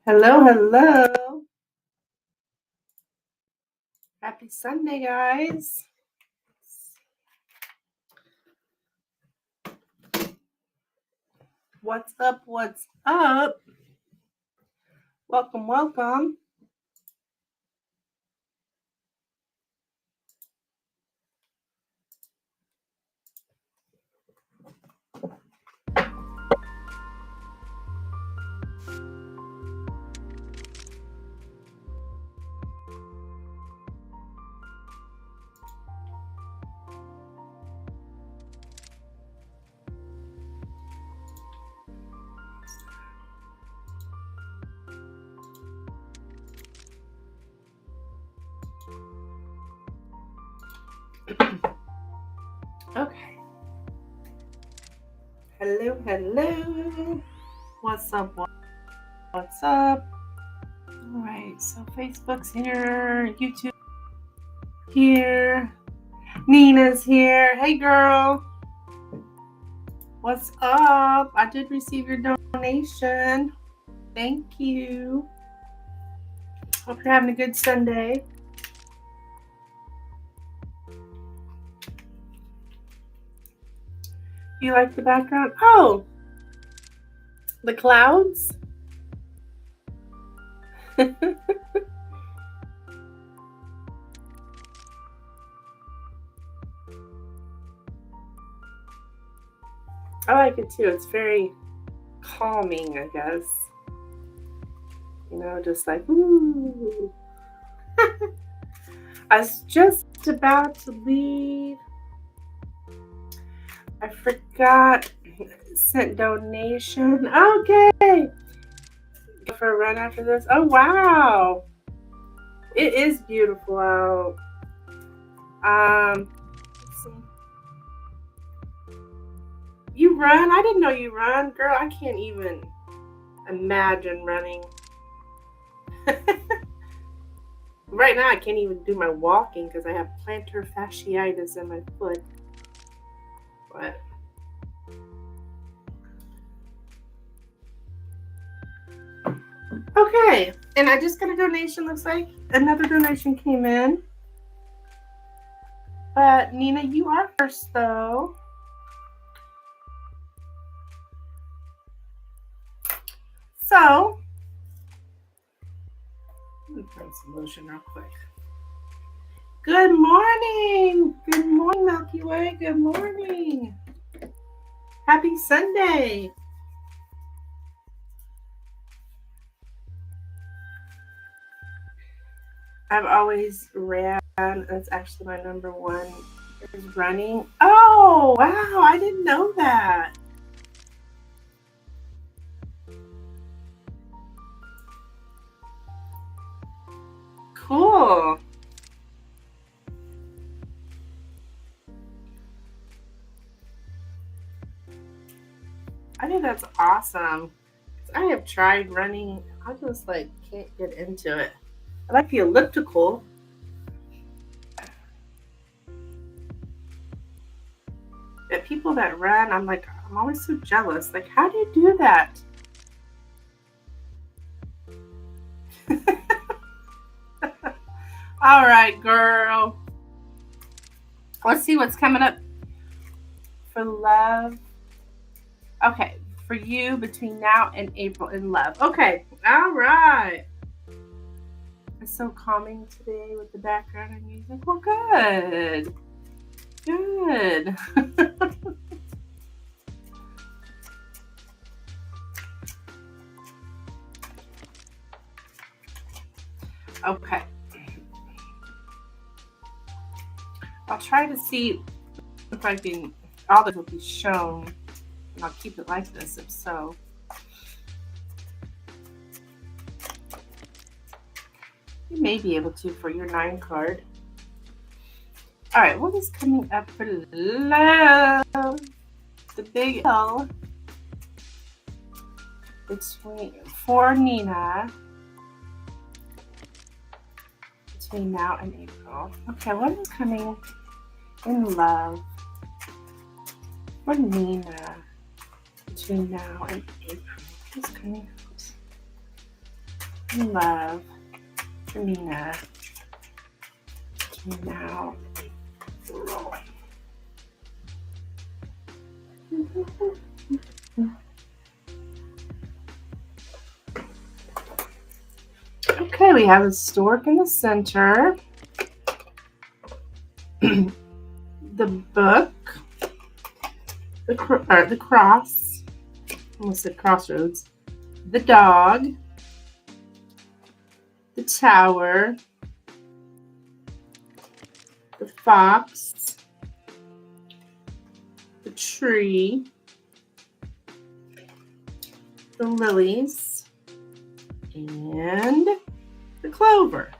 Hello, hello. Happy Sunday, guys. What's up? What's up? Welcome, welcome. Okay. Hello, hello. What's up? What's up? All right. So Facebook's here, YouTube here, Nina's here. Hey, girl. What's up? I did receive your donation. Thank you. Hope you're having a good Sunday. You like the background? Oh, the clouds? I like it too. It's very calming, I guess. You know, just like, ooh. I was just about to leave. I forgot. Sent donation. Okay. Go for a run after this. Oh, wow. It is beautiful out. Let's see. You run? I didn't know you run. Girl, I can't even imagine running. Right now, I can't even do my walking because I have plantar fasciitis in my foot. But okay, and I just got a donation. Looks like another donation came in. But Nina, you are first, though. So, let me put some lotion real quick. Good morning. Good morning, Milky Way. Good morning. Happy Sunday. I've always ran. That's actually my number one is running. Oh, wow. I didn't know that. Cool. I think that's awesome. I have tried running. I just can't get into it. I like the elliptical. But people that run, I'm always so jealous. Like, how do you do that? All right, girl. Let's see what's coming up for love. Okay, for you between now and April in love. Okay, all right. It's so calming today with the background and music. Well, good. Good. Okay. I'll try to see if I can, all this will be shown, and I'll keep it like this if so. You may be able to for your 9 card. All right, what is coming up for love? The big L for Nina between now and April. Okay, what is coming in love for Nina between now and April? What's coming out? and love for Nina. Now, roll. Okay, we have a stork in the center. The book. The cross. Almost said crossroads. The dog. The tower. The fox. The tree. The lilies. And the clover.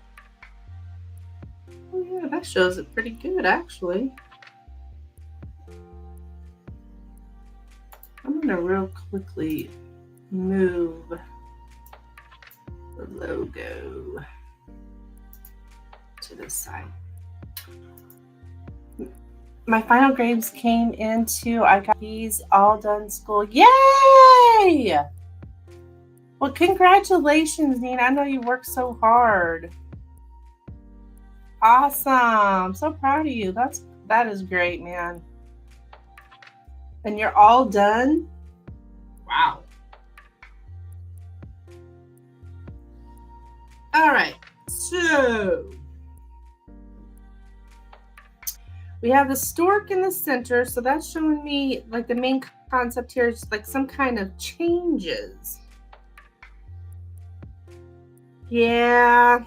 Oh yeah, that shows it pretty good actually. I'm gonna real quickly move the logo to this side. My final grades came into, I got these all done school. Yay! Well, congratulations, Nina. I know you worked so hard. Awesome. So proud of you. That is great, man. And you're all done? Wow. All right. So we have the stork in the center. So that's showing me like the main concept here is like some kind of changes. Yeah.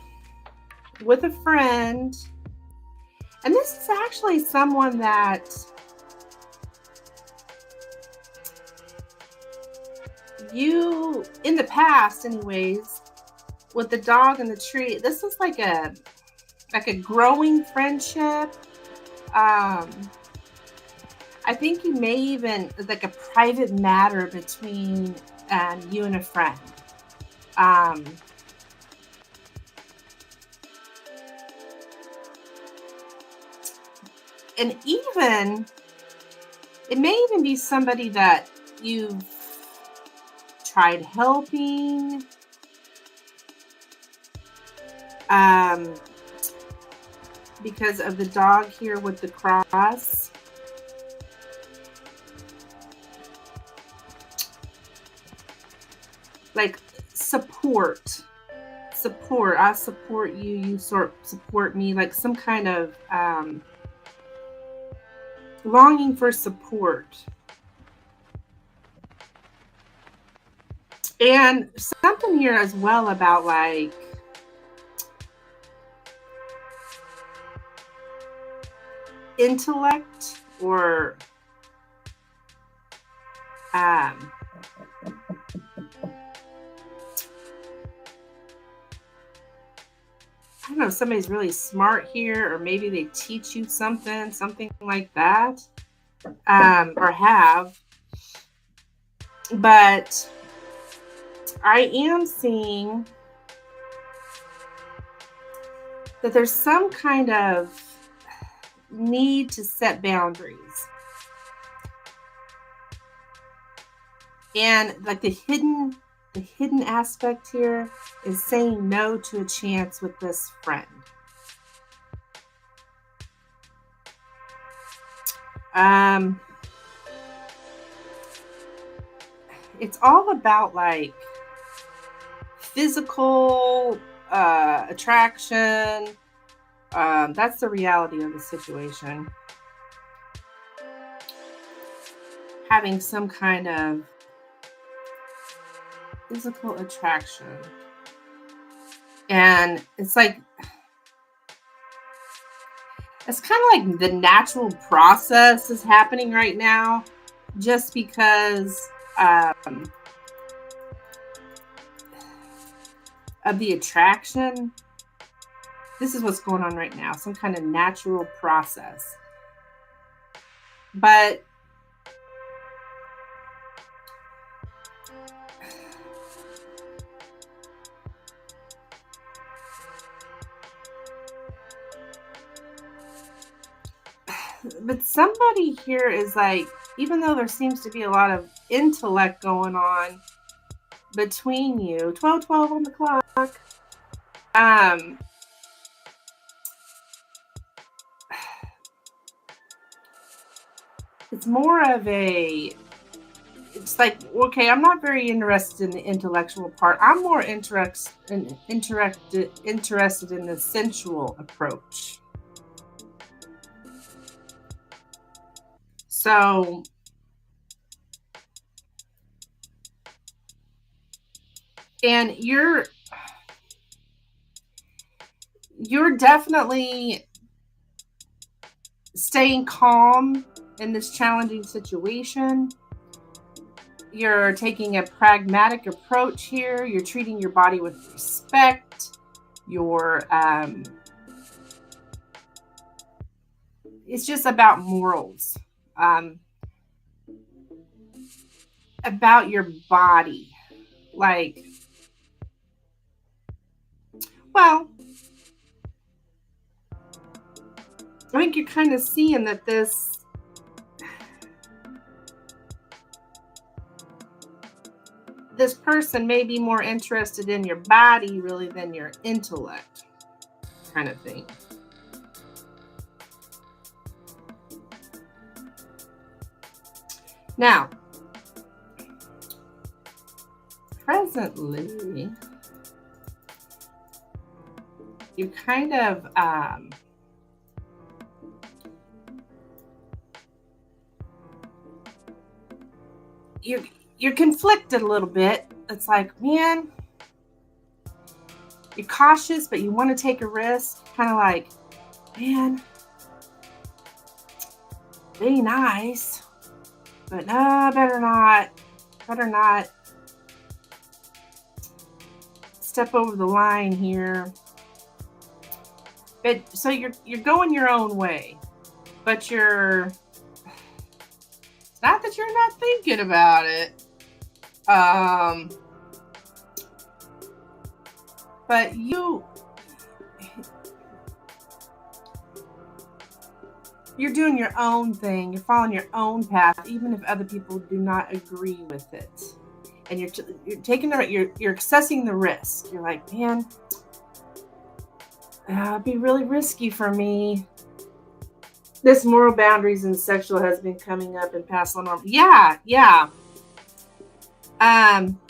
With a friend. And this is actually someone that you, in the past anyways, with the dog and the tree, this is like a growing friendship. I think you may even, like a private matter between you and a friend. And even, it may even be somebody that you've tried helping. Because of the dog here with the cross. Like support. I support you, you support me, like some kind of longing for support. And something here as well about like intellect or I don't know if somebody's really smart here, or maybe they teach you something like that, or have. But I am seeing that there's some kind of need to set boundaries. And like the hidden aspect here is saying no to a chance with this friend. It's all about like physical attraction. That's the reality of the situation. Having some kind of physical attraction. And it's like, it's kind of like the natural process is happening right now, just because of the attraction. This is what's going on right now, some kind of natural process. But somebody here is like, even though there seems to be a lot of intellect going on between you, 12-12 on the clock, It's more of a, it's like, okay, I'm not very interested in the intellectual part. I'm more interested in the sensual approach. So and you're definitely staying calm in this challenging situation. You're taking a pragmatic approach here. You're treating your body with respect. You're it's just about morals, about your body. Like, well, I think you're kind of seeing that this person may be more interested in your body really than your intellect, kind of thing. Now, presently, you kind of you're conflicted a little bit. It's like, man, you're cautious, but you want to take a risk. Kind of like, man, be nice, but no, better not step over the line here. But so you're going your own way, but it's not that you're not thinking about it. But you're doing your own thing. You're following your own path, even if other people do not agree with it. And you're taking you're assessing the risk. You're like, man, it'd be really risky for me. This moral boundaries and sexual has been coming up in past Lenormand. Yeah.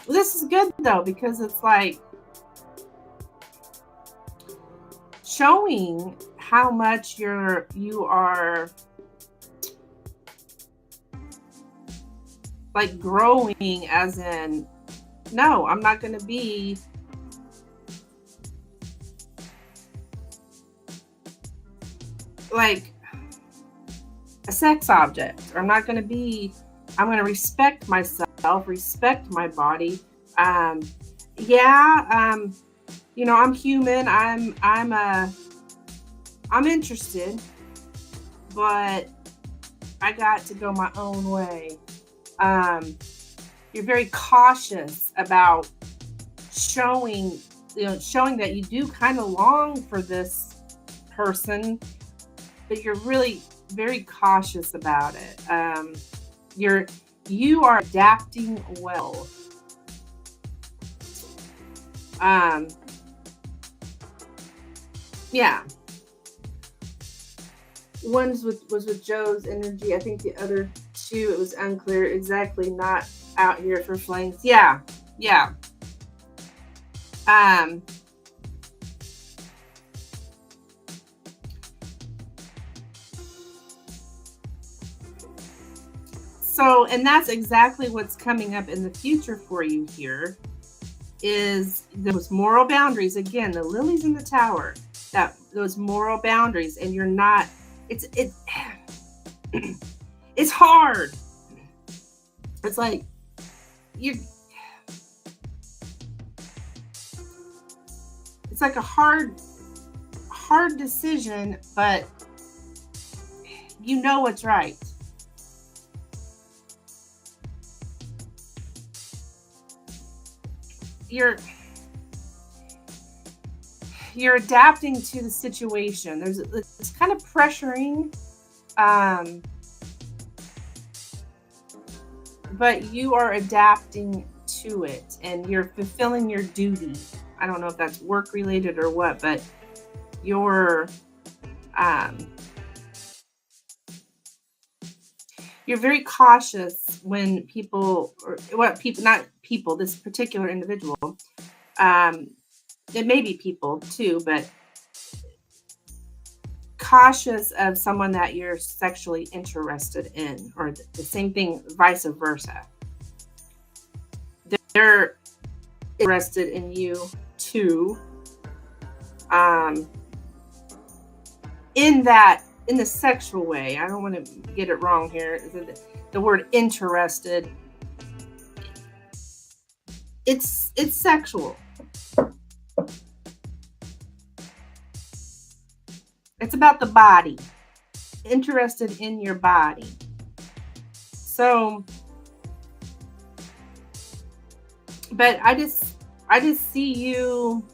This is good though, because it's like showing how much you are like growing, as in, no, I'm not going to be like a sex object, or I'm not going to be, I'm going to respect myself, respect my body. I'm human. I'm interested, but I got to go my own way. You're very cautious about showing that you do kind of long for this person, but you're really very cautious about it. You are adapting well. Yeah. One was with Joe's energy. I think the other two, it was unclear exactly. Not out here for flames. Yeah. So, and that's exactly what's coming up in the future for you here, is those moral boundaries. Again, the lilies in the tower, those moral boundaries, and you're not, it's hard. It's like it's like a hard decision, but you know what's right. You're adapting to the situation. It's kind of pressuring, but you are adapting to it, and you're fulfilling your duty. I don't know if that's work related or what, but you're very cautious when people, or what people, not people, this particular individual, it may be people too, but cautious of someone that you're sexually interested in, or the same thing, vice versa. They're interested in you too, in the sexual way. I don't want to get it wrong here. The word interested, it's sexual. It's about the body. Interested in your body. So, but I just see you,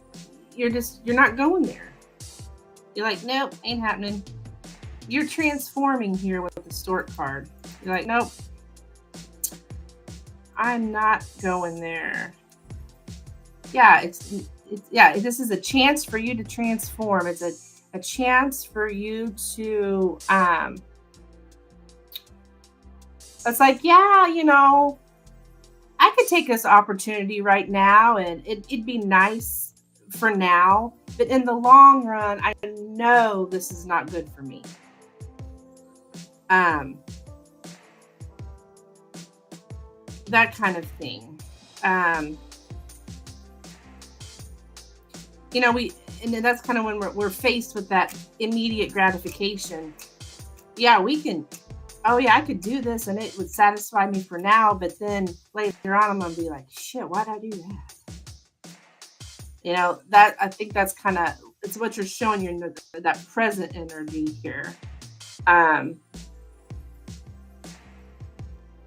you're not going there. You're like, nope, ain't happening. You're transforming here with the stork card. You're like, nope, I'm not going there. Yeah, this is a chance for you to transform. It's a chance for you to, it's like, yeah, I could take this opportunity right now, and it'd be nice for now, but in the long run, I know this is not good for me. That kind of thing. And then that's kind of when we're faced with that immediate gratification. Yeah, I could do this and it would satisfy me for now, but then later on I'm gonna be like, shit, why'd I do that? That, I think that's kind of, it's what you're showing you, that present energy here.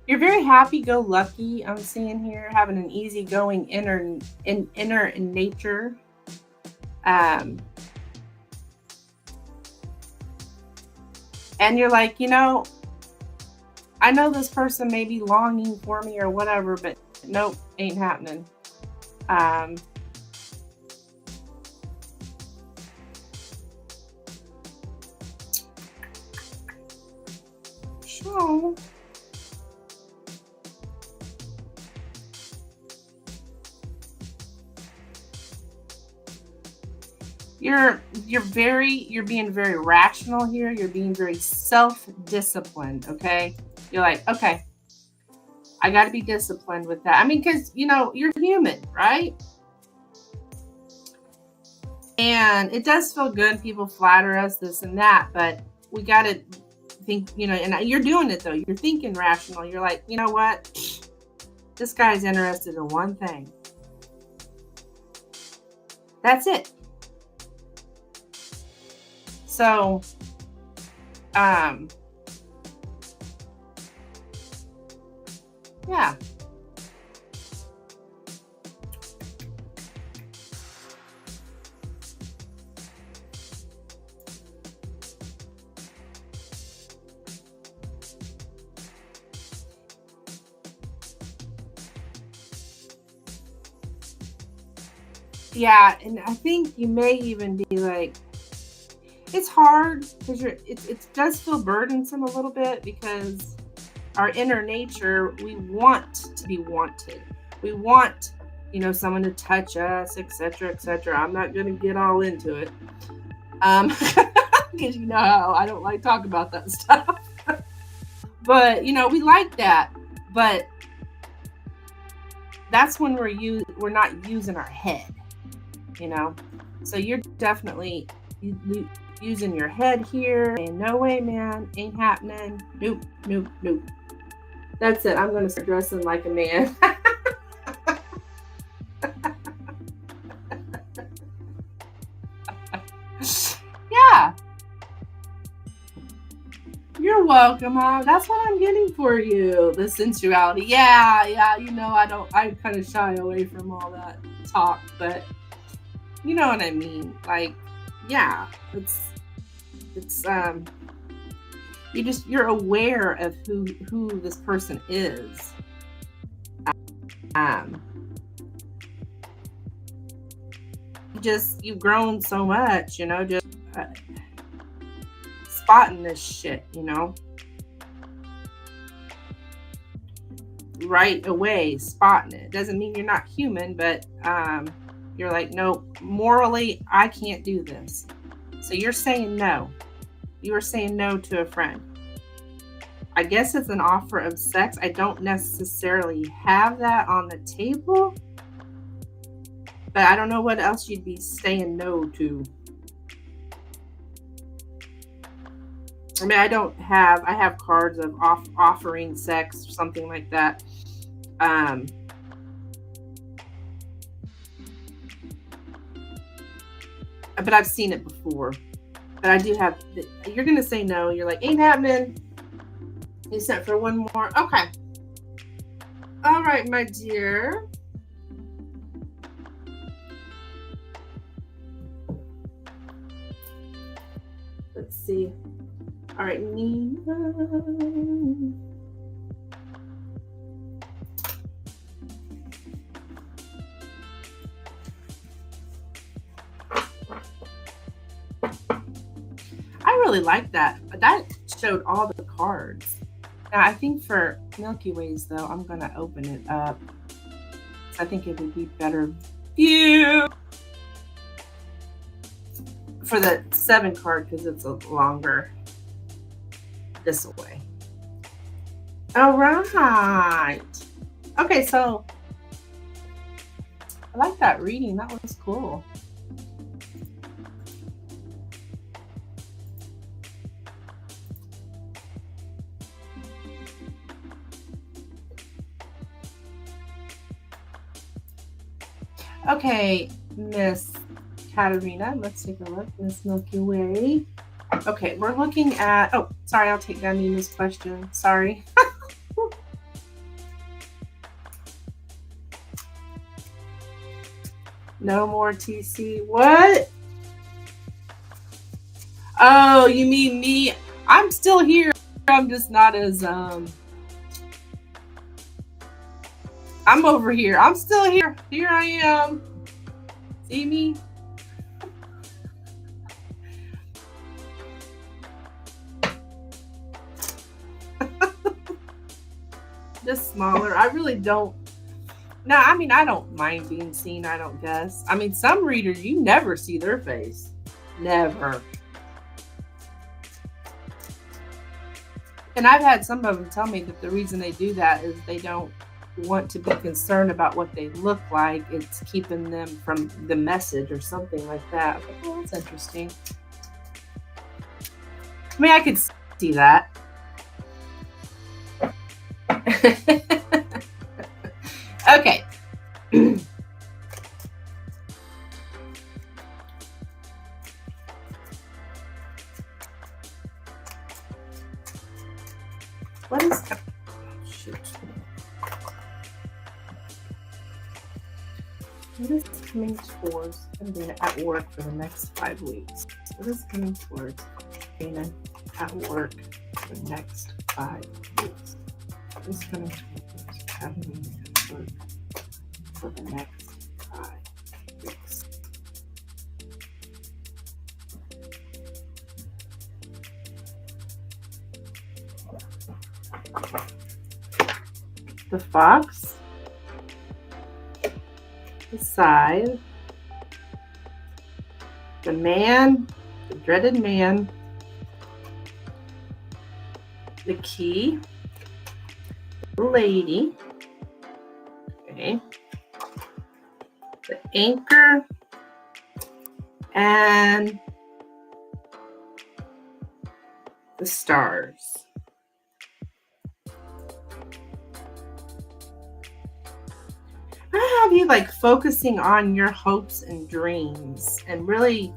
You're very happy-go-lucky, I'm seeing here, having an easygoing inner nature. And you're like, I know this person may be longing for me or whatever, but nope, ain't happening. So you're being very rational here. You're being very self-disciplined. Okay. You're like, okay, I got to be disciplined with that. I mean, because, you're human, right? And it does feel good. People flatter us, this and that, but we got to think, and you're doing it though. You're thinking rational. You're like, you know what? This guy's interested in one thing. That's it. So, yeah. Yeah, and I think you may even be like, it's hard because it does feel burdensome a little bit, because our inner nature, we want to be wanted. We want, someone to touch us, etc., etc. I'm not going to get all into it, because how I don't like talking about that stuff. But we like that. But that's when we're not using our head. So you're definitely using your head here, and no way, man, ain't happening. Nope. That's it. I'm gonna start dressing like a man. Yeah. You're welcome, Mom. That's what I'm getting for you. The sensuality. Yeah. I kind of shy away from all that talk, but you know what I mean. Like, yeah, it's you're aware of who this person is. you've grown so much, just spotting this shit, right away, spotting it. Doesn't mean you're not human, but you're like, no, morally, I can't do this. So you're saying no. You are saying no to a friend. I guess it's an offer of sex. I don't necessarily have that on the table, but I don't know what else you'd be saying no to. I mean, I have cards of offering sex or something like that. But I've seen it before. But I do have, you're going to say no. You're like, ain't happening. You sent for one more. Okay. All right, my dear. Let's see. All right, Nina. I really like that. That showed all the cards. Now, I think for Milky Ways, though, I'm going to open it up. I think it would be better view for the 7 card because it's a longer this way. All right. Okay, so I like that reading. That was cool. Okay, Miss Katerina, let's take a look. Miss Milky Way. Okay, we're looking at, oh, sorry, I'll take down Nina's question. Sorry. No more TC. What? Oh, you mean me? I'm still here. I'm just not as, I'm over here. I'm still here. Here I am. See me? Just smaller. I really don't. No, I mean, I don't mind being seen, I don't guess. I mean, some readers, you never see their face. Never. And I've had some of them tell me that the reason they do that is they don't want to be concerned about what they look like. It's keeping them from the message or something like that. Like, oh, that's interesting. I mean, I could see that. Okay. What is that? Oh, shoot. What is coming towards Dana at work for the next 5 weeks? What is coming towards Dana at work for the next 5 weeks? What is coming towards Dana at work for the next 5 weeks? The fox, the scythe, the man, the dreaded man, the key, the lady, okay, the anchor, and the stars. I have you like focusing on your hopes and dreams and really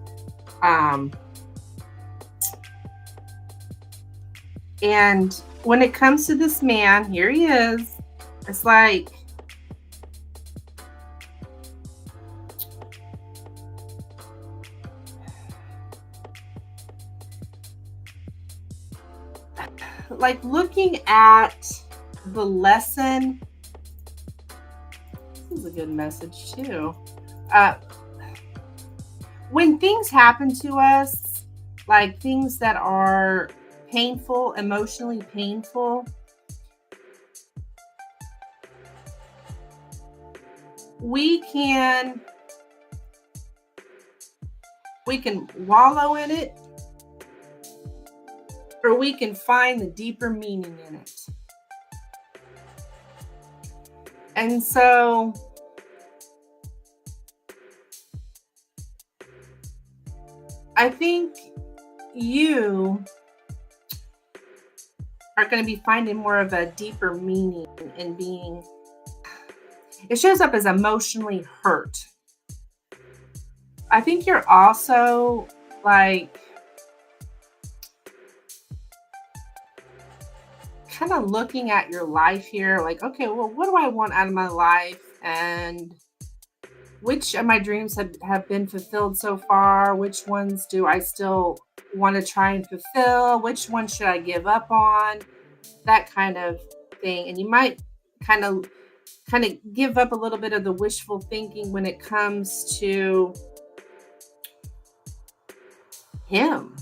and when it comes to this man, here he is. It's like looking at the lesson. This is a good message too. when things happen to us, like things that are painful, emotionally painful, we can wallow in it, or we can find the deeper meaning in it. And so I think you are going to be finding more of a deeper meaning in being, it shows up as emotionally hurt. I think you're also like kind of looking at your life here, like, okay, well, what do I want out of my life? And which of my dreams have been fulfilled so far? Which ones do I still want to try and fulfill? Which one should I give up on? That kind of thing. And you might kind of give up a little bit of the wishful thinking when it comes to him.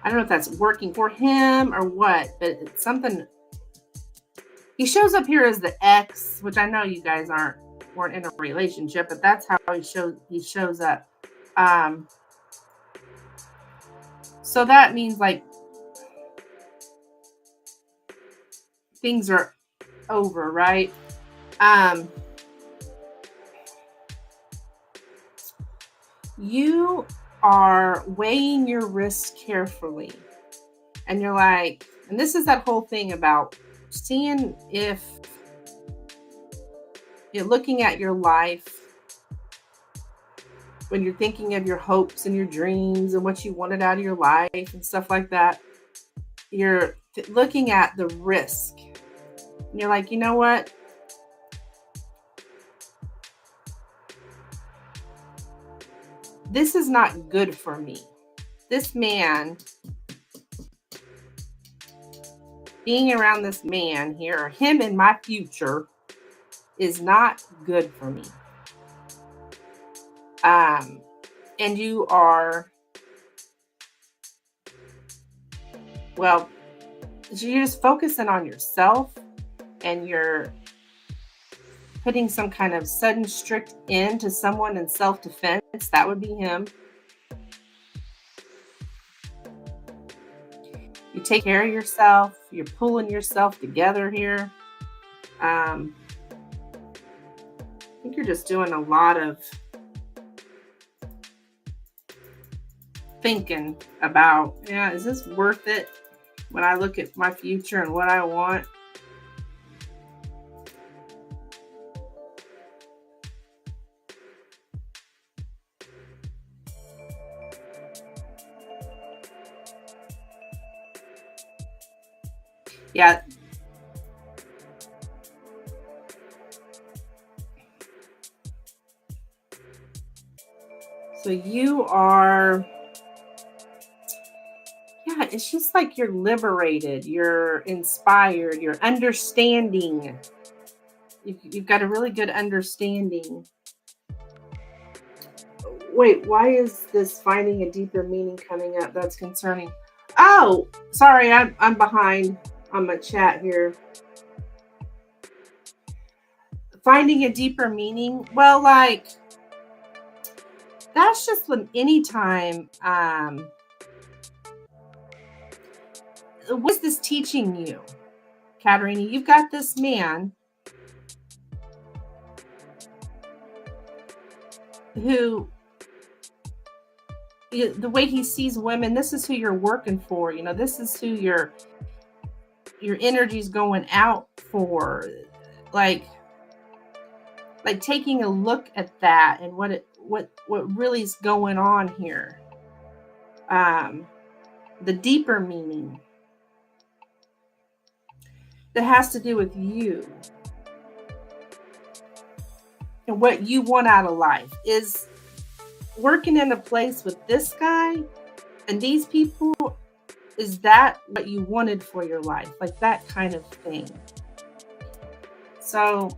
I don't know if that's working for him or what, but it's something. He shows up here as the ex, which I know you guys weren't in a relationship, but that's how he shows up. So that means like things are over, right? You are weighing your risks carefully, and you're like, and this is that whole thing about seeing if you're looking at your life when you're thinking of your hopes and your dreams and what you wanted out of your life and stuff like that. You're looking at the risk, and you're like, you know what? This is not good for me. This man, being around this man here, or him in my future, is not good for me. And you are, well, you're just focusing on yourself, and you're putting some kind of sudden strict end to someone in self-defense. That would be him. You take care of yourself. You're pulling yourself together here. I think you're just doing a lot of thinking about, is this worth it when I look at my future and what I want? Yeah. So you are, it's just like you're liberated, you're inspired, you're understanding. You've got a really good understanding. Wait, why is this finding a deeper meaning coming up? That's concerning. Oh, sorry, I'm behind on my chat here. Finding a deeper meaning. Well, like, that's just when anytime, what's this teaching you, Katerina? You've got this man who, the way he sees women, this is who you're working for. This is who your energy's going out for. Like taking a look at that and what really is going on here. The deeper meaning that has to do with you and what you want out of life. Is working in a place with this guy and these people, is that what you wanted for your life? Like that kind of thing. So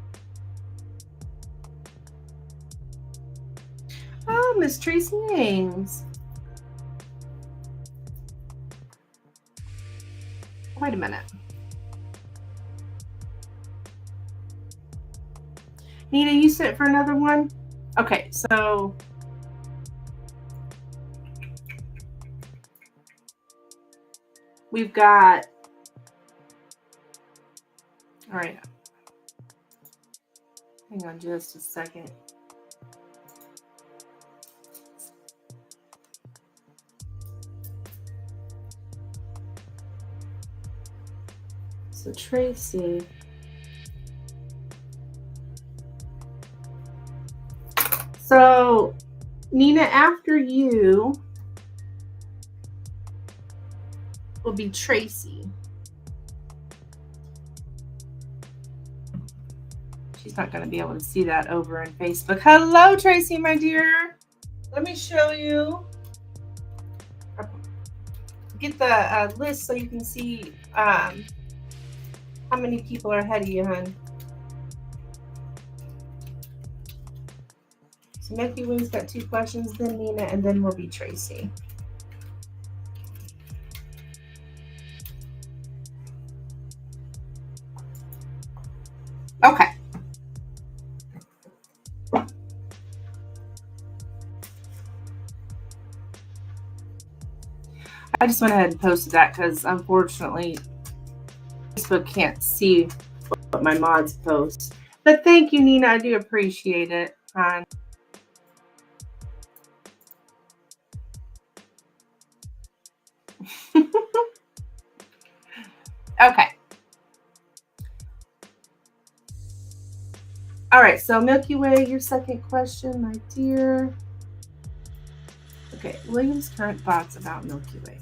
Hello, Miss Tracy Ames. Wait a minute. Nina, you sit for another one? Okay, so we've got, all right, hang on just a second. So Tracy. So Nina, after you will be Tracy. She's not going to be able to see that over on Facebook. Hello, Tracy, my dear. Let me show you. Get the list so you can see how many people are ahead of you, hon. So Milky Way's got 2 questions, then Nina, and then we'll be Tracy. Okay. I just went ahead and posted that because unfortunately Facebook can't see what my mods post. But thank you, Nina. I do appreciate it, hon. Okay. All right, so Milky Way, your second question, my dear. Okay, William's current thoughts about Milky Way.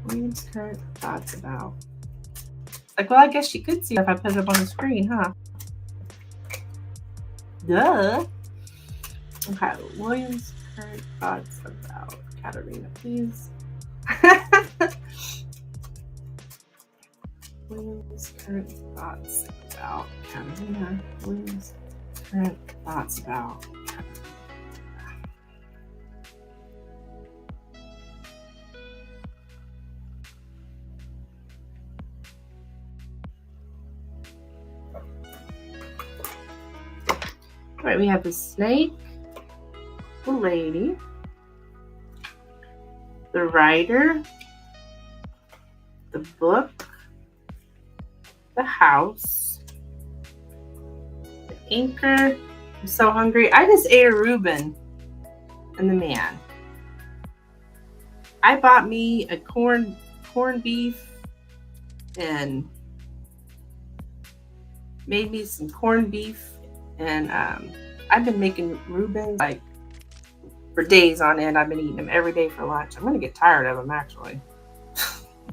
William's current thoughts about. Like, well, I guess she could see if I put it up on the screen, huh? Duh. Okay, William's current thoughts about Katarina, please. William's current thoughts about Katarina. William's current thoughts about Katarina. All right, we have the snake, the lady, the writer, the book, the house, the anchor. I'm so hungry. I just ate a Reuben and the man. I bought me a corned beef and made me some corned beef, and I've been making Reubens like for days on end. I've been eating them every day for lunch. I'm gonna get tired of them actually.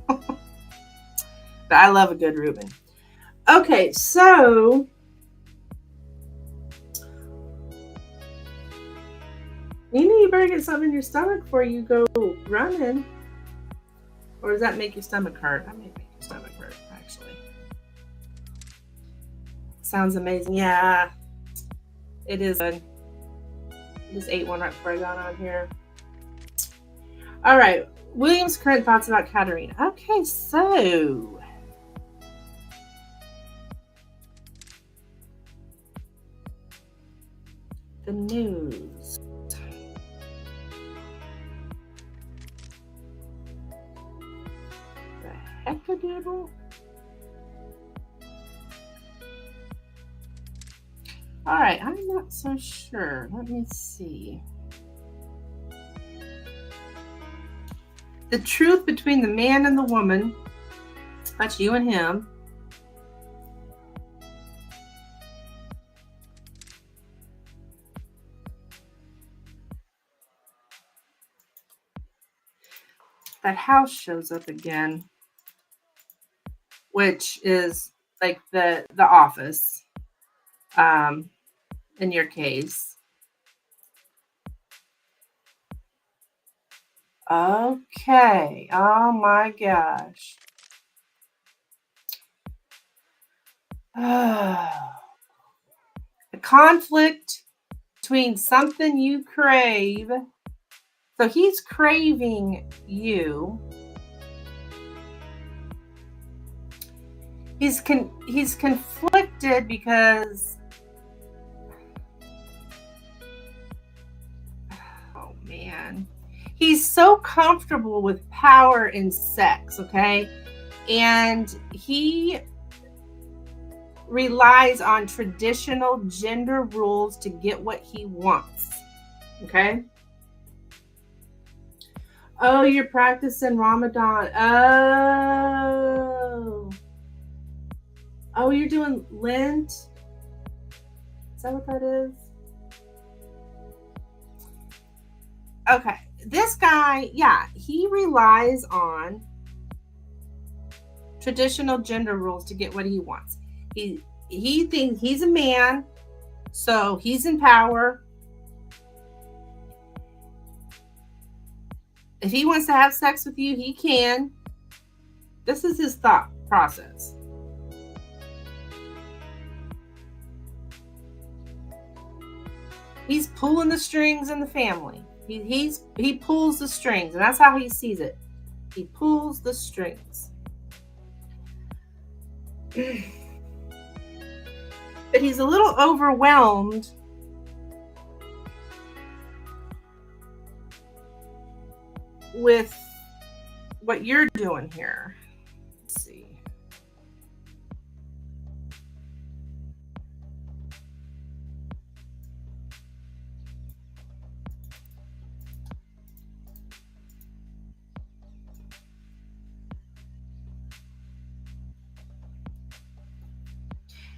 But I love a good Reuben. Okay, so you better get something in your stomach before you go running. Or does that make your stomach hurt? That may make your stomach hurt, actually. Sounds amazing. Yeah, it is good. I just ate one right before I got on here. All right, William's current thoughts about Katarina. Okay, so the news. The heckadoodle? All right, I'm not so sure. Let me see. The truth between the man and the woman. That's you and him. That house shows up again, which is like the office in your case. Okay. Oh my gosh. The conflict between something you crave. So he's craving you. He's conflicted because, oh man, he's so comfortable with power and sex, okay? And he relies on traditional gender rules to get what he wants, okay? Oh, you're practicing Ramadan. Oh, you're doing Lent? Is that what that is? Okay. This guy, yeah, he relies on traditional gender rules to get what he wants. He thinks he's a man, so he's in power. If he wants to have sex with you, he can. This is his thought process. He's pulling the strings in the family. He pulls the strings, and that's how he sees it. He pulls the strings. But he's a little overwhelmed with what you're doing here. Let's see.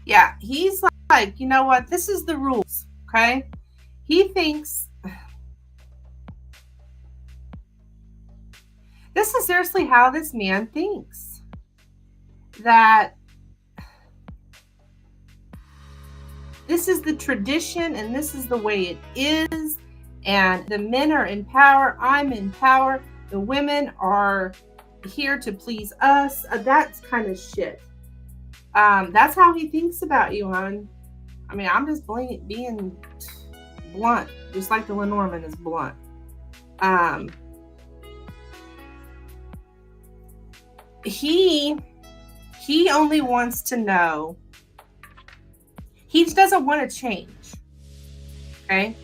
Yeah, he's like, you know what? This is the rules, okay? He thinks this is seriously how this man thinks. That this is the tradition and this is the way it is. And the men are in power. I'm in power. The women are here to please us. That's kind of shit. That's how he thinks about you, hon. I mean, I'm just being blunt, just like the Lenormand is blunt. He only wants to know. He doesn't want to change. Okay?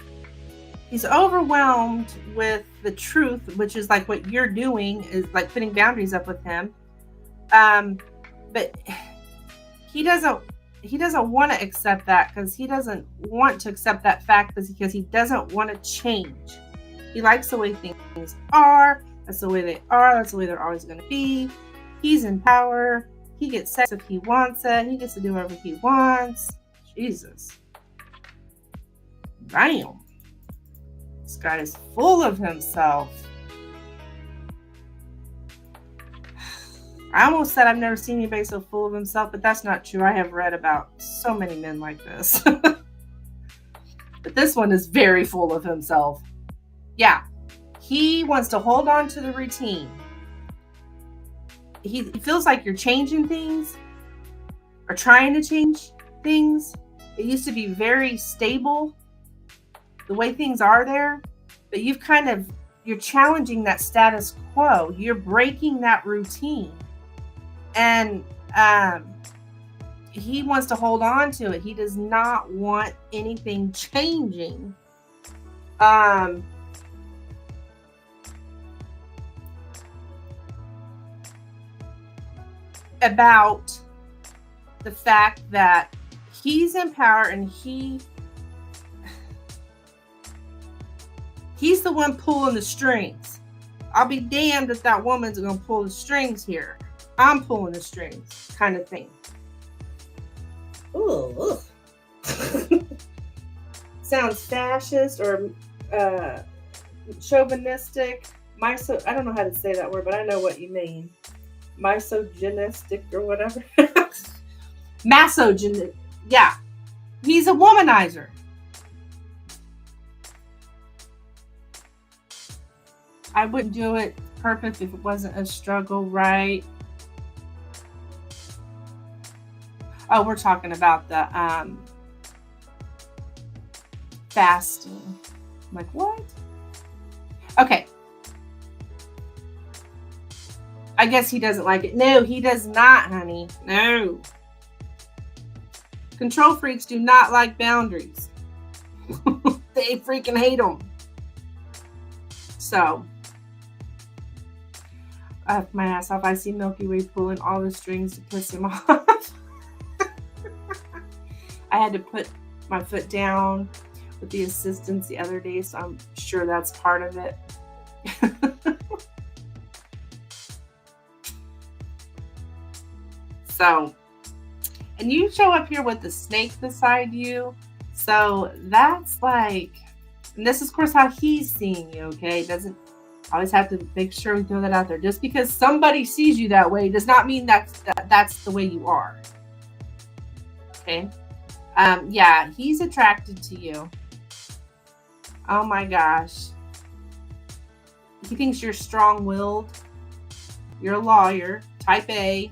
He's overwhelmed with the truth, which is like what you're doing, is like putting boundaries up with him. But he doesn't want to accept that because he doesn't want to accept that fact because he doesn't want to change. He likes the way things are. That's the way they are. That's the way they're always going to be. He's in power. He gets sex if he wants it. He gets to do whatever he wants. Jesus. Damn. This guy is full of himself. I almost said I've never seen anybody so full of himself, but that's not true. I have read about so many men like this. But this one is very full of himself. Yeah. He wants to hold on to the routine. He feels like you're changing things or trying to change things. It used to be very stable, the way things are there, but you're challenging that status quo. You're breaking that routine. And he wants to hold on to it. He does not want anything changing. About the fact that he's in power and he's the one pulling the strings. I'll be damned if that woman's going to pull the strings here. I'm pulling the strings, kind of thing. Ooh. Sounds fascist or chauvinistic. I don't know how to say that word, but I know what you mean. Misogynistic or whatever. Masogynistic. Yeah. He's a womanizer. I wouldn't do it perfect if it wasn't a struggle, right? Oh, we're talking about the fasting. I'm like, what? Okay. I guess he doesn't like it. No, he does not, honey. No. Control freaks do not like boundaries. They freaking hate them. So, I have my ass off. I see Milky Way pulling all the strings to piss him off. I had to put my foot down with the assistants the other day, so I'm sure that's part of it. So, and you show up here with the snake beside you. So that's like, and this is of course how he's seeing you, okay? Doesn't always have to make sure we throw that out there. Just because somebody sees you that way does not mean that's the way you are. Okay? Yeah, he's attracted to you. Oh my gosh. He thinks you're strong-willed. You're a lawyer. Type A.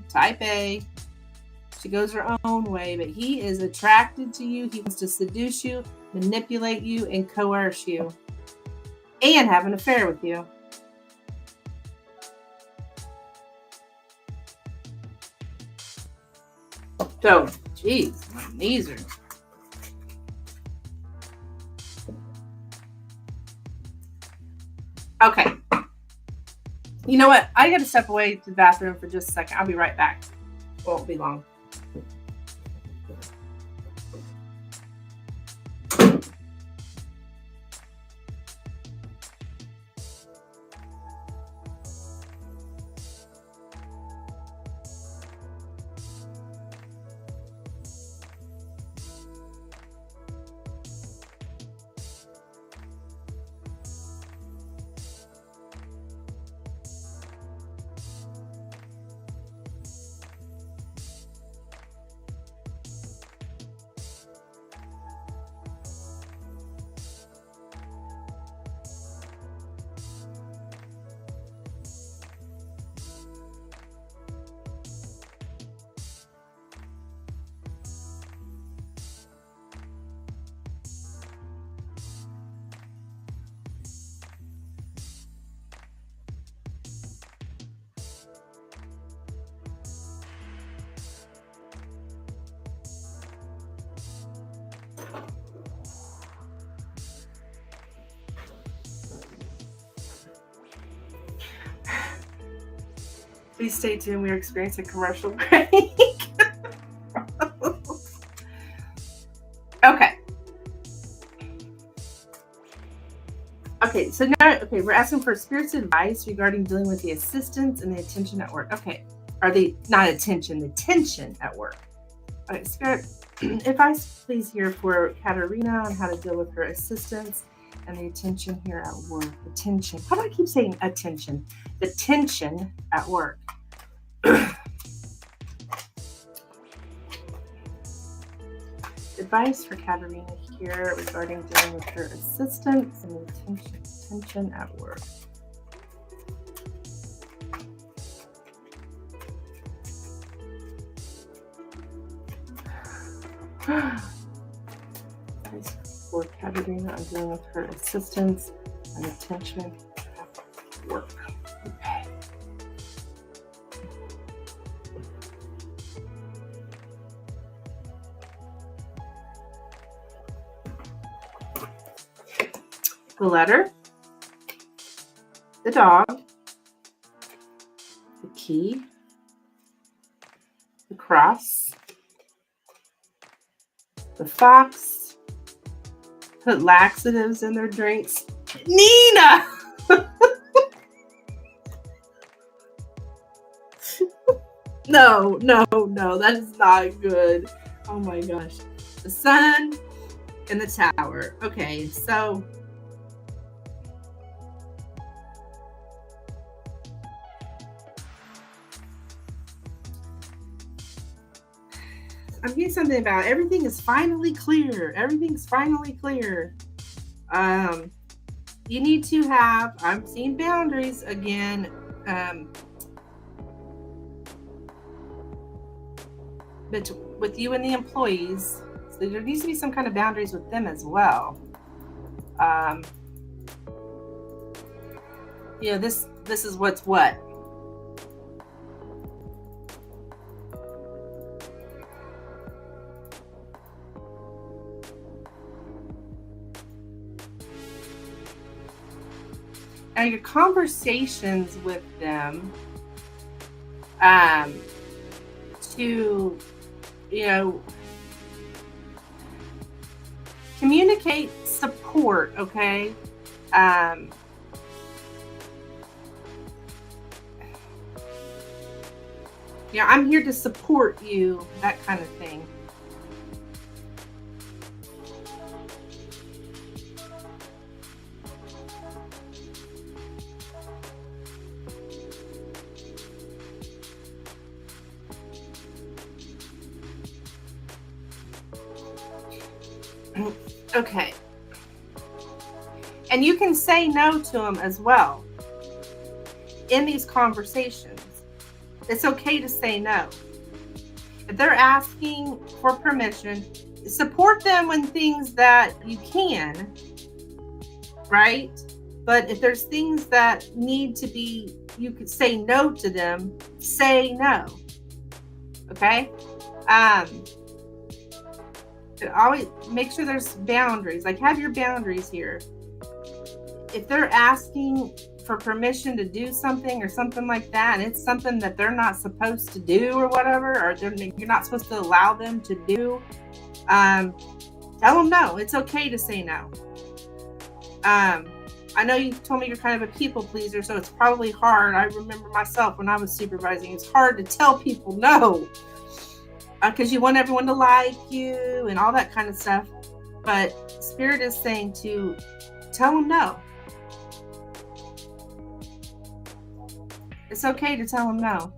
She goes her own way, but he is attracted to you. He wants to seduce you, manipulate you, and coerce you. And have an affair with you. So, geez, these are... Okay. You know what? I got to step away to the bathroom for just a second. I'll be right back. Won't be long. Please stay tuned. We are experiencing commercial break. Okay, so now, we're asking for spirit's advice regarding dealing with the assistants and the attention at work. Okay, or the, not attention, the tension at work. Okay, spirit, advice please here for Katerina on how to deal with her assistants and the attention here at work. The tension. How do I keep saying attention? The tension at work. Advice for Katerina here regarding dealing with her assistants and the tension at work. Advice for Katerina on dealing with her assistants and the tension at work. Okay. The letter, the dog, the key, the cross, the fox, put laxatives in their drinks. Nina! No, that is not good. Oh my gosh. The sun and the tower. Okay, so I'm getting something about everything is finally clear. Everything's finally clear. You need to have, I'm seeing boundaries again. But with you and the employees, so there needs to be some kind of boundaries with them as well. This is what's what. Now your conversations with them, to, communicate support, okay? I'm here to support you, that kind of thing. Okay. And you can say no to them as well in these conversations. It's okay to say no. If they're asking for permission, support them in things that you can, right? But if there's things that need to be, you could say no to them, say no. Okay? Always make sure there's boundaries. Like, have your boundaries here. If they're asking for permission to do something or something like that, and it's something that they're not supposed to do or whatever, or you're not supposed to allow them to do, tell them no. It's okay to say no. I know you told me you're kind of a people pleaser, so it's probably hard. I remember myself when I was supervising, it's hard to tell people no, because you want everyone to like you and all that kind of stuff. But Spirit is saying to tell them no. It's okay to tell them no.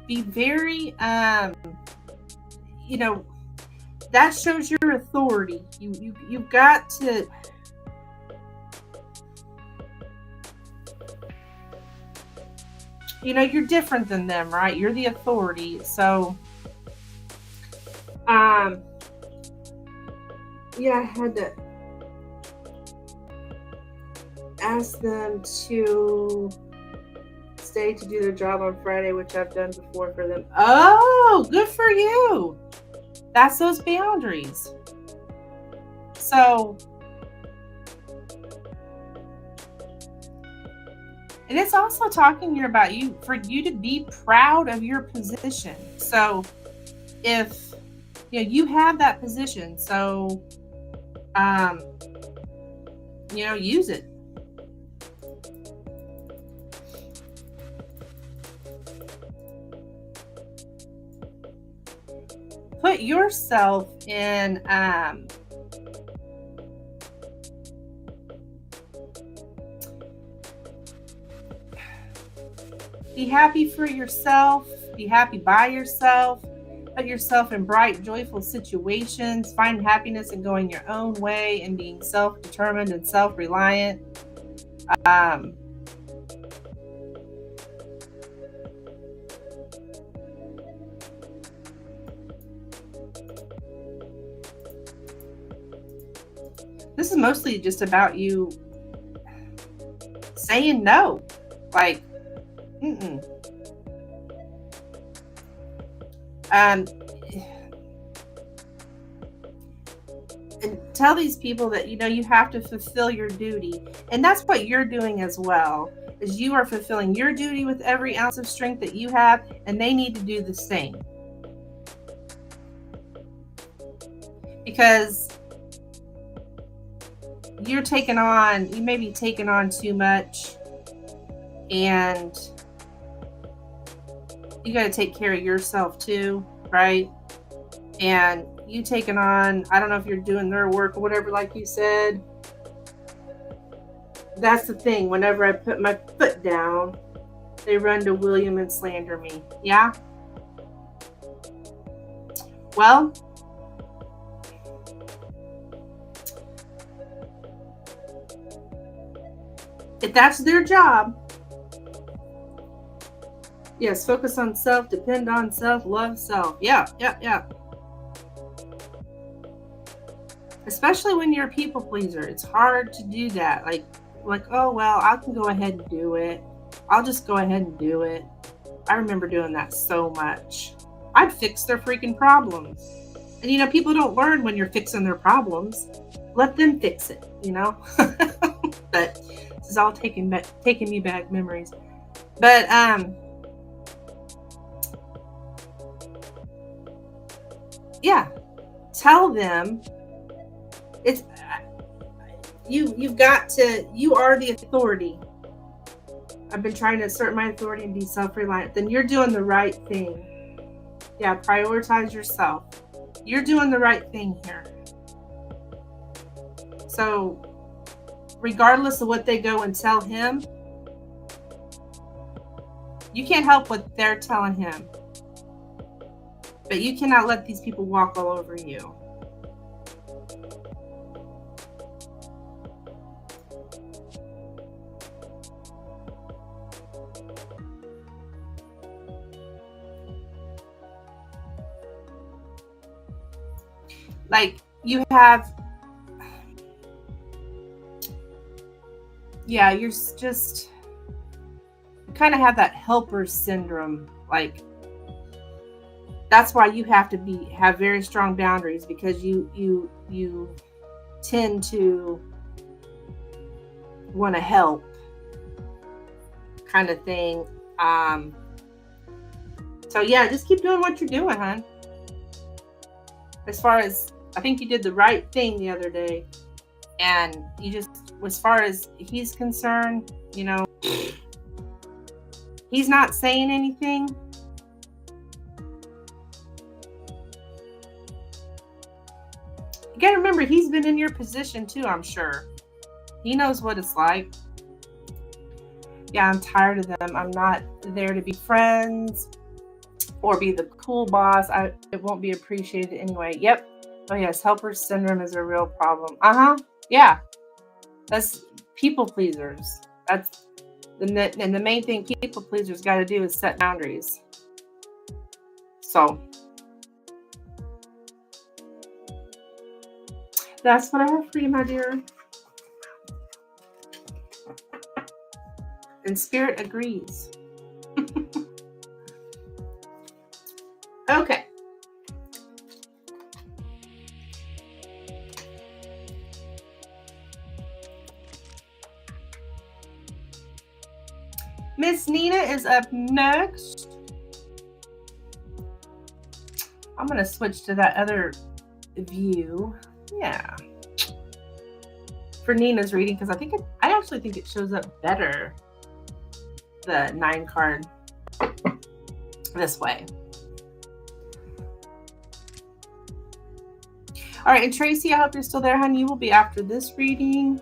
Be very, that shows your authority. You've got to, you're different than them, right? You're the authority. So, I had to ask them to stay to do their job on Friday, which I've done before for them. Oh, good for you. That's those boundaries. So, and it's also talking here about for you to be proud of your position. So, if you have that position, so use it. Put yourself in be happy for yourself, be happy by yourself. Put yourself in bright, joyful situations. Find happiness in going your own way and being self-determined and self-reliant. This is mostly just about you saying no. Like, and tell these people that you have to fulfill your duty, and that's what you're doing as well, is you are fulfilling your duty with every ounce of strength that you have, and they need to do the same, because you may be taking on too much, and you got to take care of yourself too, right? And you taking on, I don't know if you're doing their work or whatever, like you said. That's the thing. Whenever I put my foot down, they run to William and slander me. Yeah? Well, if that's their job, Yes, focus on self, depend on self, love self. Yeah. Especially when you're a people pleaser. It's hard to do that. Like, oh, well, I can go ahead and do it. I'll just go ahead and do it. I remember doing that so much. I'd fix their freaking problems. And, people don't learn when you're fixing their problems. Let them fix it, But this is all taking me back memories. But, yeah, tell them it's you've got to, you are the authority. I've been trying to assert my authority and be self-reliant. Then you're doing the right thing. Yeah, prioritize yourself. You're doing the right thing here. So regardless of what they go and tell him, you can't help what they're telling him. But you cannot let these people walk all over you. Like, you have, yeah, you're just, you kind of have that helper syndrome. Like, that's why you have to have very strong boundaries, because you tend to want to help, kind of thing. So yeah, just keep doing what you're doing, hon. As far as, I think you did the right thing the other day, and you just, as far as he's concerned, he's not saying anything. You gotta remember, he's been in your position too, I'm sure. He knows what it's like. Yeah, I'm tired of them. I'm not there to be friends or be the cool boss. It won't be appreciated anyway. Yep. Oh yes, helper syndrome is a real problem. Yeah. That's people pleasers. And the main thing people pleasers got to do is set boundaries. So that's what I have for you, my dear. And Spirit agrees. Okay. Miss Nina is up next. I'm going to switch to that other view. Yeah. For Nina's reading, because I actually think it shows up better, the 9 card, this way. All right, and Tracy, I hope you're still there, honey. You will be after this reading.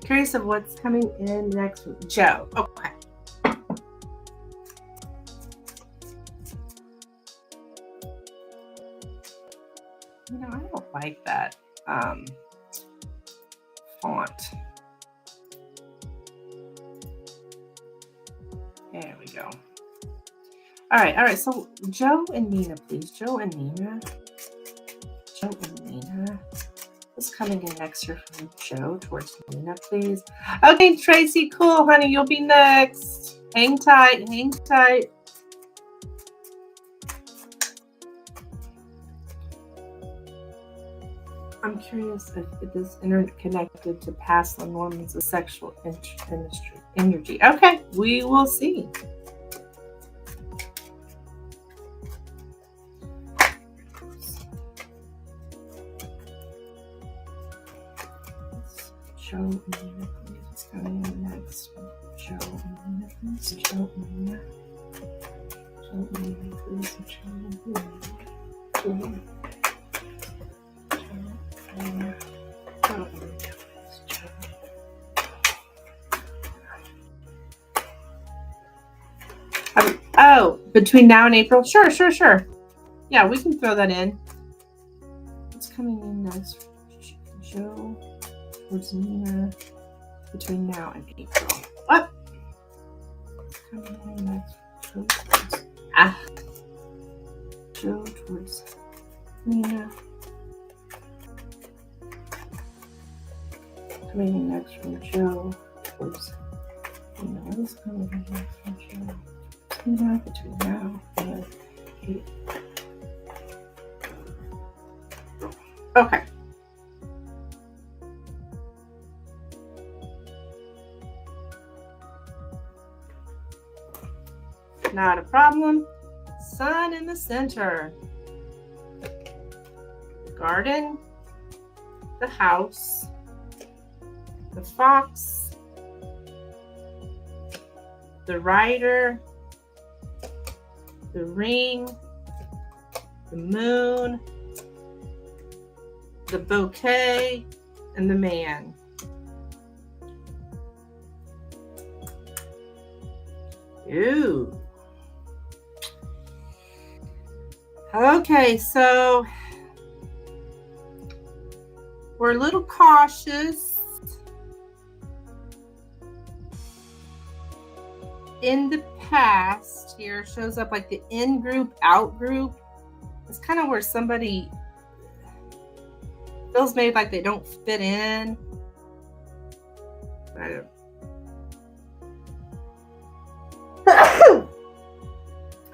Curious of what's coming in next week. Joe. Okay. I don't like that font. There we go. All right. So Joe and Nina, please. Joe and Nina. What's coming in next year from Joe towards Nina, please? Okay, Tracy, cool, honey. You'll be next. Hang tight. I'm curious if it is interconnected to past Lenormand's sexual energy. Okay, we will see. Joe and Nina, please. What's coming in next? Joe and Nina, please. Joe and Nina. Joe and Nina, please. Joe and Nina. Between now and April? Sure. Yeah, we can throw that in. What's coming in next? Joe towards Nina between now and April. What? What's coming in next? Joe towards Nina. Coming in next from Joe towards Nina. What is coming in next from Joe? Nina between now and April. Okay. Not a problem. Sun in the center. The garden. The house. The fox. The rider. The ring. The moon. The bouquet. And the man. Ooh. Okay, so we're a little cautious in the past. Here shows up like the in group, out group. It's kind of where somebody feels maybe like they don't fit in. I don't.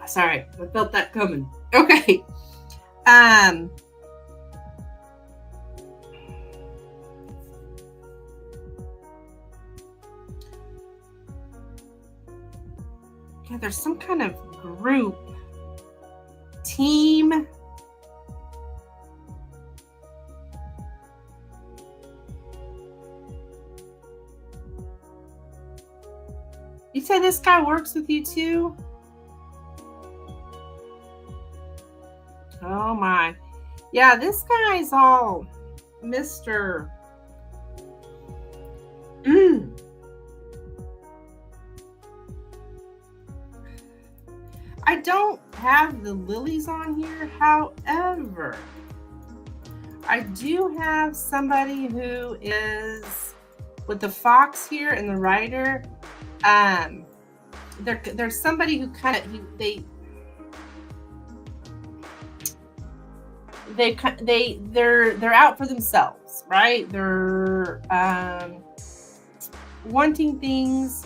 Sorry, I felt that coming. Okay. Yeah, there's some kind of group, team. You say this guy works with you too? Oh my. Yeah, this guy's all Mr. I don't have the lilies on here. However, I do have somebody who is with the fox here and the rider. There's somebody who kind of they're out for themselves, right? They're wanting things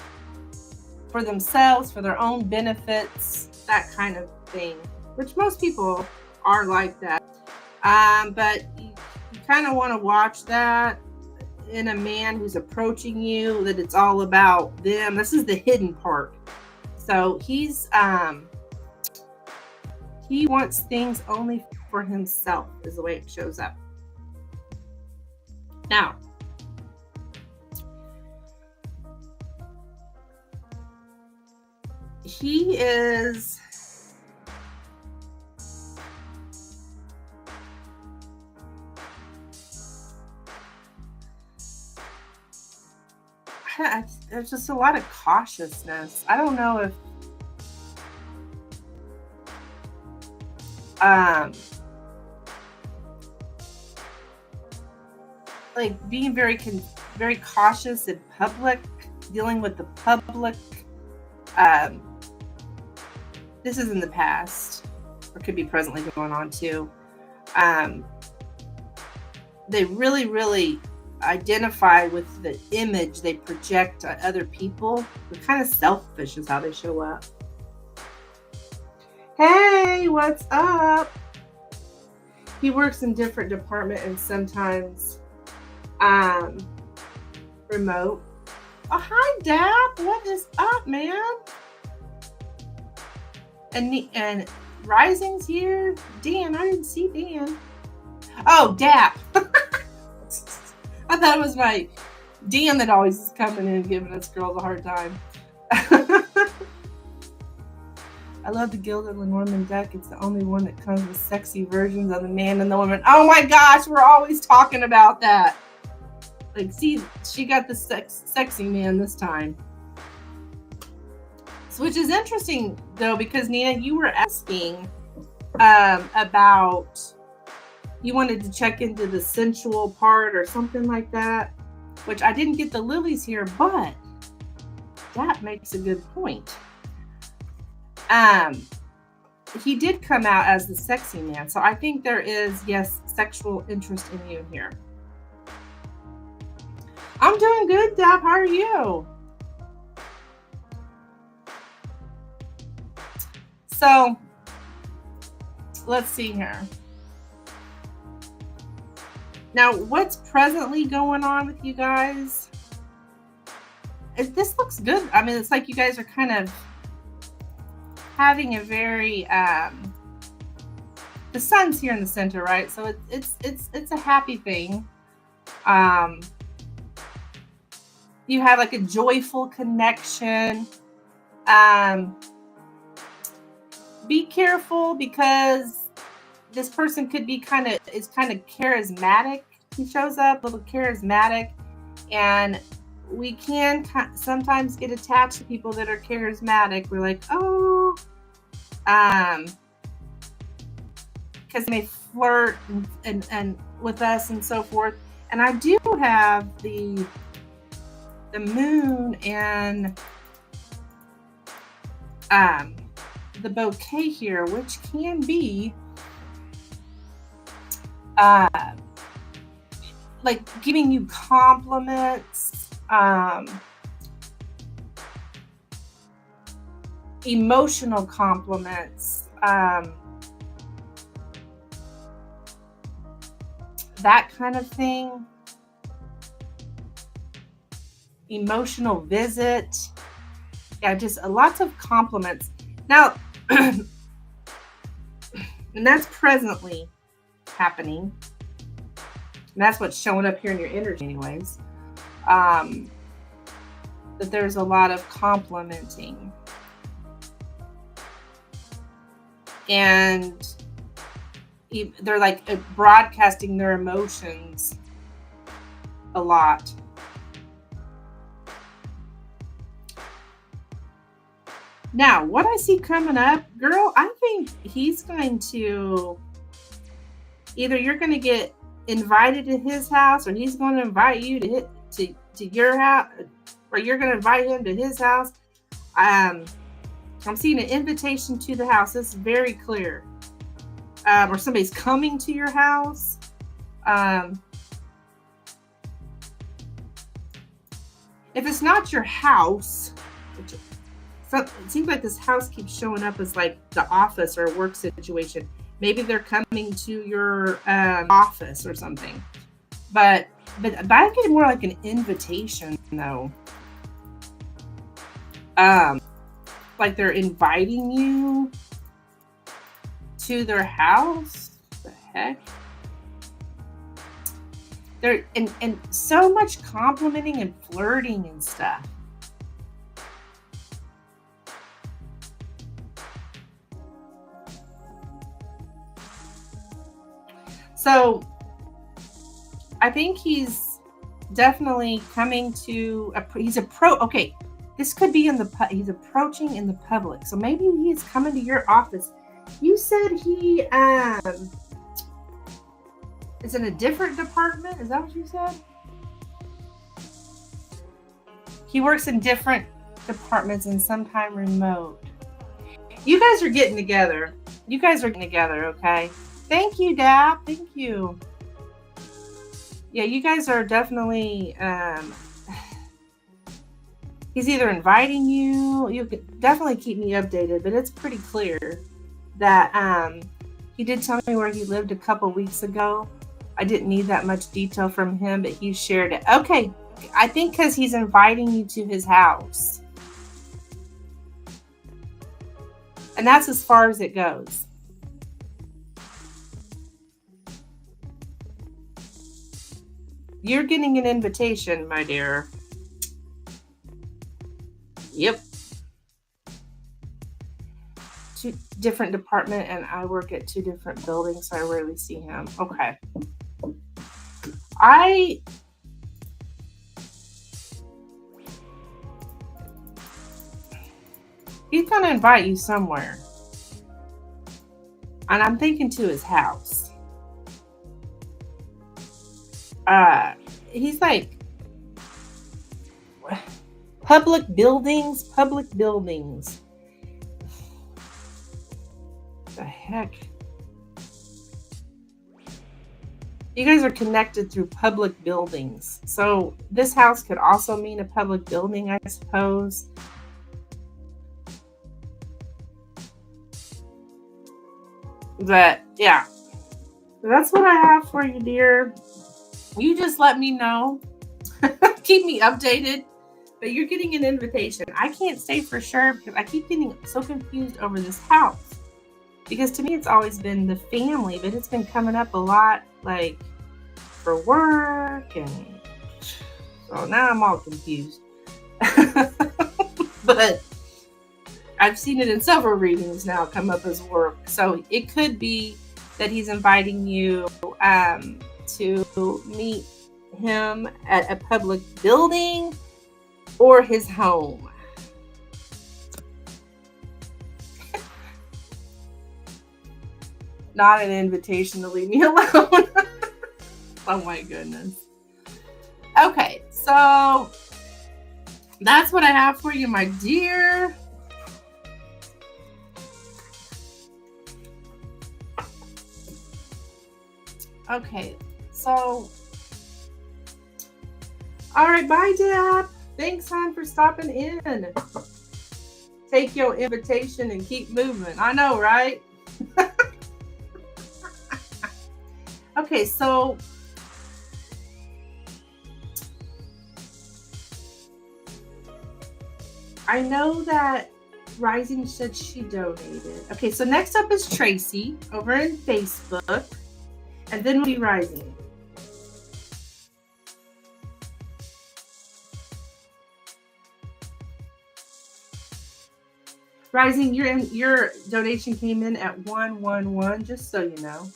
for themselves, for their own benefits, that kind of thing, which most people are like that. But you kind of want to watch that in a man who's approaching you, that it's all about them. This is the hidden part. So he wants things only for himself, is the way it shows up. Now, he is there's just a lot of cautiousness. I don't know if like being very cautious in public, dealing with the public. This is in the past, or could be presently going on too. They really identify with the image they project on other people. They're kind of selfish is how they show up. Hey, what's up? He works in different department and sometimes remote. Oh, hi, Dap. What is up, man? And Rising's here. Dan, I didn't see Dan. Oh, Dap. I thought it was my Dan that always is coming in and giving us girls a hard time. I love the Gilded Lenormand deck. It's the only one that comes with sexy versions of the man and the woman. Oh my gosh, we're always talking about that. Like, see, she got the sexy man this time. So, which is interesting though, because Nina, you were asking about, you wanted to check into the sensual part or something like that, which I didn't get the lilies here, but that makes a good point. He did come out as the sexy man, so I think there is, yes, sexual interest in you here. I'm doing good, Dab. How are you? So let's see here. Now, what's presently going on with you guys? This looks good. I mean, it's like you guys are kind of having a very the sun's here in the center, right? So it's a happy thing. You have like a joyful connection. Be careful, because this person could be kind of charismatic. He shows up a little charismatic, and we can sometimes get attached to people that are charismatic. We're like, oh, because they flirt and with us and so forth. And I do have the moon and the bouquet here, which can be like giving you compliments, emotional compliments, that kind of thing. Emotional visit. Yeah, just lots of compliments. Now, and that's presently happening. And that's what's showing up here in your energy anyways. That there's a lot of complimenting. And they're like broadcasting their emotions a lot. Now, what I see coming up, girl, I think he's going to, either you're going to get invited to his house, or he's going to invite you to your house, or you're going to invite him to his house. I'm seeing an invitation to the house. This is very clear. Or somebody's coming to your house. If it's not your house, it seems like this house keeps showing up as like the office or a work situation. Maybe they're coming to your office or something. But I get more like an invitation though. Like they're inviting you to their house. What the heck? They're and so much complimenting and flirting and stuff. So I think he's definitely coming to okay, this could be he's approaching in the public. So maybe he's coming to your office. You said he is in a different department. Is that what you said? He works in different departments and sometime remote. You guys are getting together. Okay? Thank you, Dad. Thank you. Yeah, you guys are definitely, he's either inviting you. You could definitely keep me updated, but it's pretty clear that he did tell me where he lived a couple weeks ago. I didn't need that much detail from him, but he shared it. Okay, I think because he's inviting you to his house. And that's as far as it goes. You're getting an invitation, my dear. Yep. Two different department, and I work at two different buildings, so I rarely see him. Okay. going to invite you somewhere. And I'm thinking to his house. He's like public buildings. The heck? You guys are connected through public buildings. So this house could also mean a public building, I suppose. But yeah, that's what I have for you, dear. You just let me know. Keep me updated. But you're getting an invitation. I can't say for sure because I keep getting so confused over this house. Because to me, it's always been the family, but it's been coming up a lot, like for work, and so now I'm all confused. But I've seen it in several readings now come up as work. So it could be that he's inviting you to meet him at a public building or his home. Not an invitation to leave me alone. Oh my goodness. Okay, so that's what I have for you, my dear. Okay, so all right, bye, Dad. Thanks, hon, for stopping in. Take your invitation and keep moving. I know, right? Okay, so I know that Rising said she donated. Okay, so next up is Tracy over in Facebook, and then we'll be Rising. Rising, your donation came in at 111, just so you know.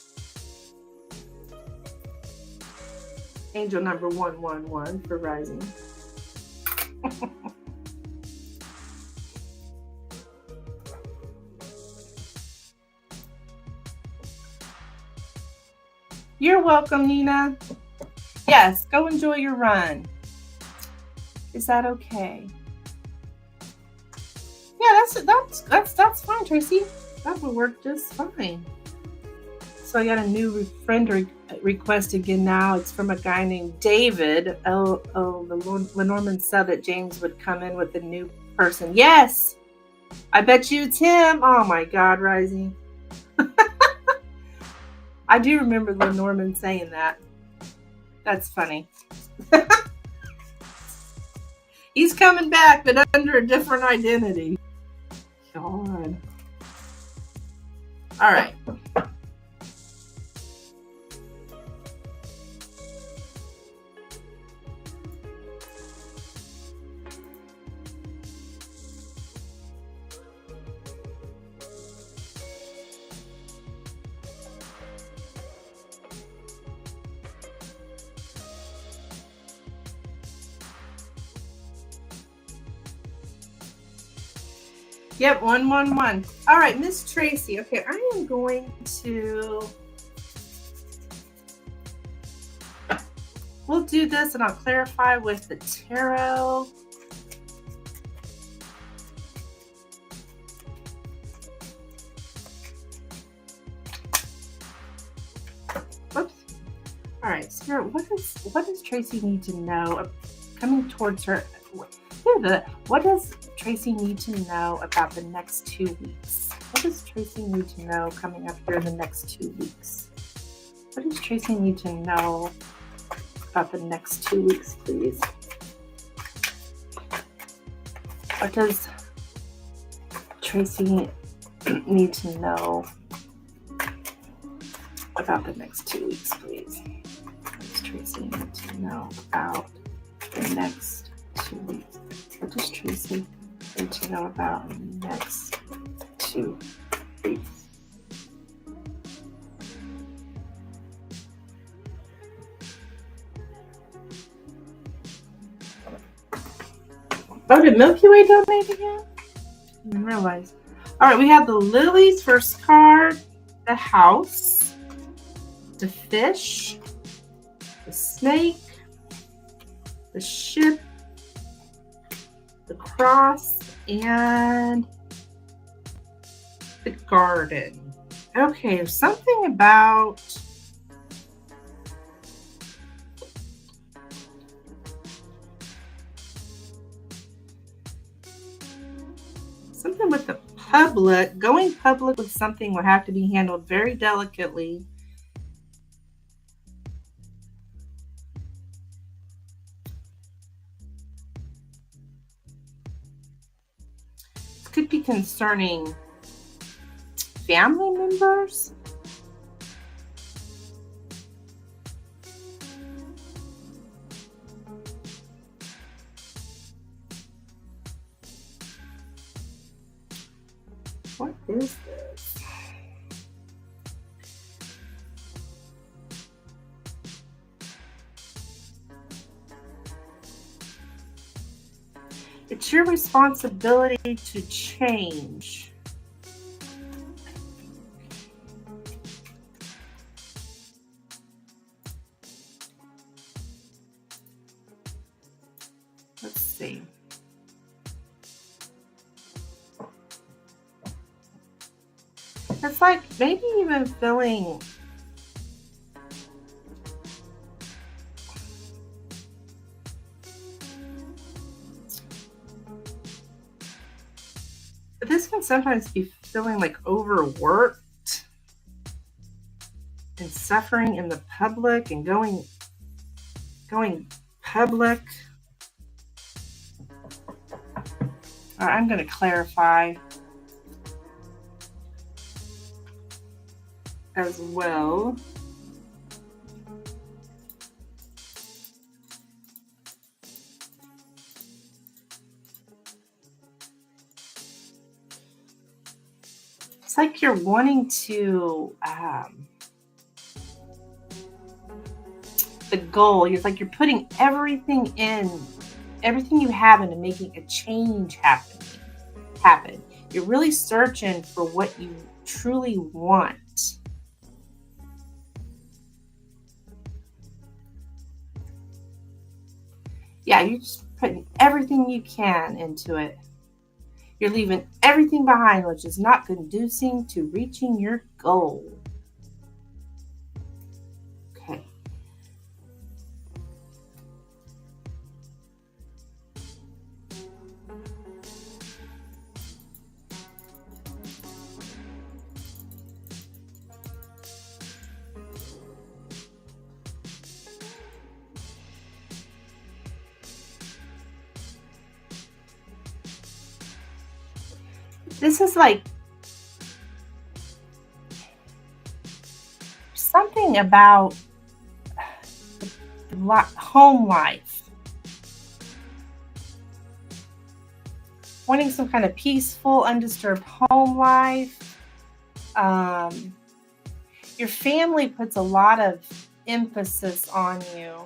Angel number 111 for Rising. You're welcome, Nina. Yes, go enjoy your run. Is that okay? Yeah, that's fine, Tracy. That would work just fine. So I got a new friend request again now. It's from a guy named David. The Lenormand said that James would come in with a new person. Yes! I bet you it's him. Oh my God, Rising. I do remember Lenormand saying that. That's funny. He's coming back, but under a different identity. God. All right. Yep, 111. All right, Miss Tracy. Okay, I am going to. We'll do this, and I'll clarify with the tarot. Whoops. All right, Spirit. What does Tracy need to know coming towards her? What does Tracy need to know about the next 2 weeks? What does Tracy need to know coming up here in the next 2 weeks? What does Tracy need to know about the next 2 weeks, please? What does Tracy need to know about the next 2 weeks, please? What does Tracy need to know about the next 2 weeks? What does Tracy need to know about the next 2 weeks? Oh, did Milky Way donate again? didn't realize. All right, we have the Lily's first card, the House, the Fish, the Snake, the Ship, the Cross, and the Garden. Okay, something about with the public. Going public with something will have to be handled very delicately. It could be concerning family members. What is this? It's your responsibility to change. Let's see. It's like maybe even feeling this can sometimes be feeling like overworked and suffering in the public and going public. All right, I'm going to clarify as well. It's like you're wanting to the goal. It's like you're putting everything you have into making a change happen. You're really searching for what you truly want. Yeah, you're just putting everything you can into it. You're leaving everything behind which is not conducing to reaching your goal. Okay. This is like something about home life. Wanting some kind of peaceful, undisturbed home life. Your family puts a lot of emphasis on you.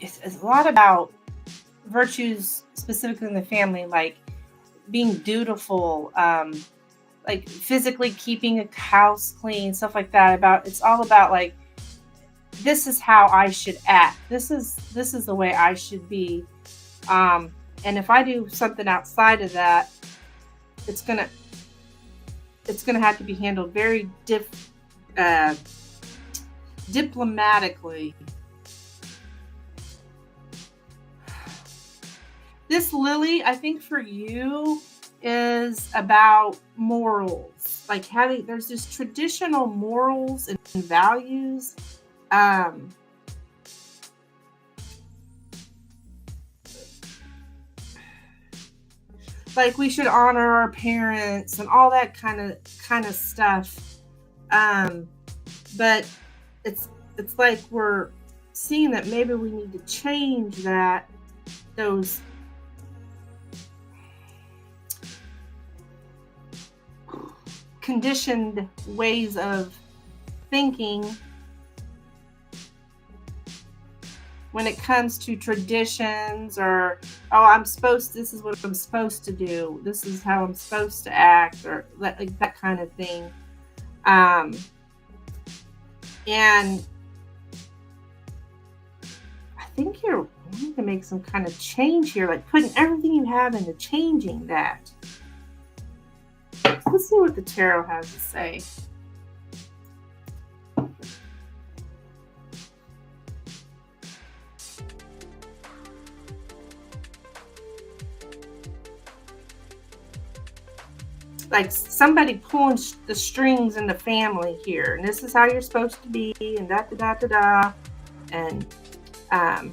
It's a lot about virtues specifically in the family, like being dutiful, like physically keeping a house clean, stuff like that. It's all about like, this is how I should act. This is the way I should be. And if I do something outside of that, it's gonna have to be handled very diplomatically. This Lily, I think for you, is about morals. Like there's just traditional morals and values. Like we should honor our parents and all that kind of stuff. But it's like we're seeing that maybe we need to change those conditioned ways of thinking when it comes to traditions, or, oh, this is what I'm supposed to do. This is how I'm supposed to act, or like that kind of thing. And I think you're wanting to make some kind of change here, like putting everything you have into changing that. Let's see what the tarot has to say. Like somebody pulling the strings in the family here, and this is how you're supposed to be, and da da da da da, and I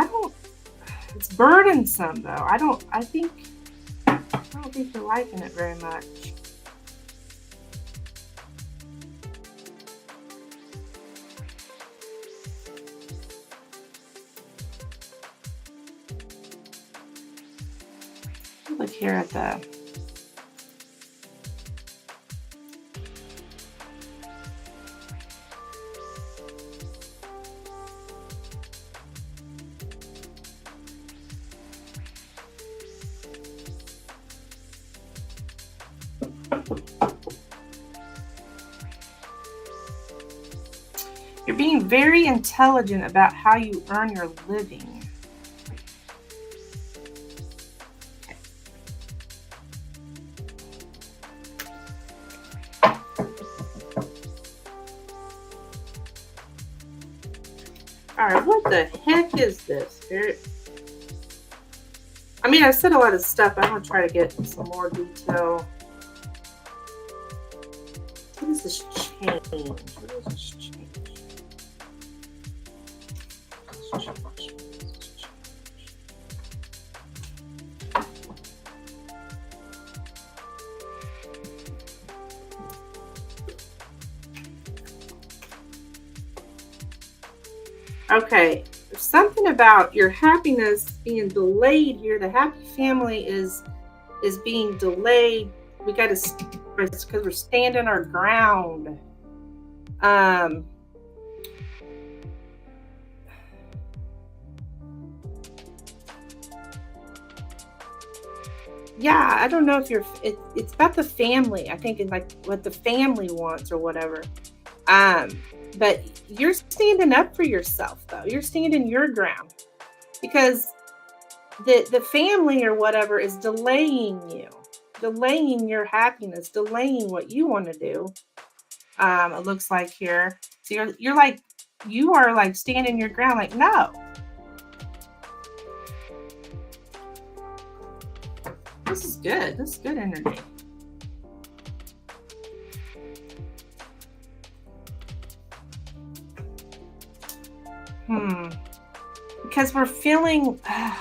don't. It's burdensome though. I don't think you're liking it very much. Look here at the you're being very intelligent about how you earn your living. All right, what the heck is this? I mean, I said a lot of stuff. I'm going to try to get some more detail. What is this change? What is this change? Okay, there's something about your happiness being delayed here. The happy family is being delayed. We got to, because we're standing our ground. Yeah, I don't know if it's about the family. I think it's like what the family wants or whatever. But you're standing up for yourself, though. You're standing your ground, because the family or whatever is delaying you, delaying your happiness, delaying what you want to do. It looks like here. So you are like standing your ground, like, no. This is good. This is good energy. Because we're feeling, I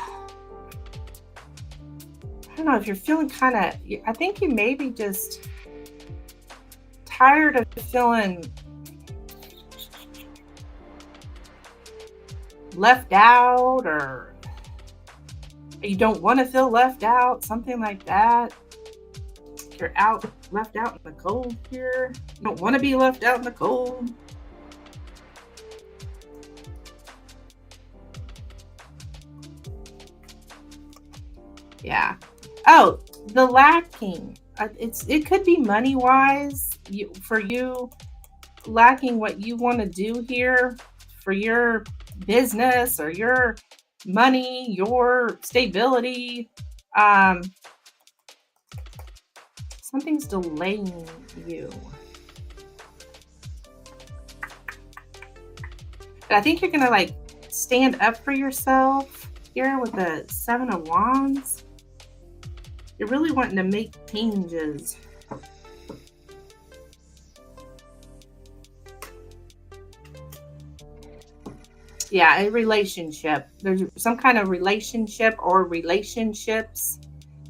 don't know if you're feeling kind of, I think you may be just tired of feeling left out, or you don't want to feel left out, something like that. You're left out in the cold here. You don't want to be left out in the cold. Yeah. Oh, the lacking. It could be money wise. For you, lacking what you want to do here for your business or your money, your stability. Something's delaying you. But I think you're gonna like stand up for yourself here with the 7 of Wands. You're really wanting to make changes. Yeah, a relationship. There's some kind of relationship or relationships.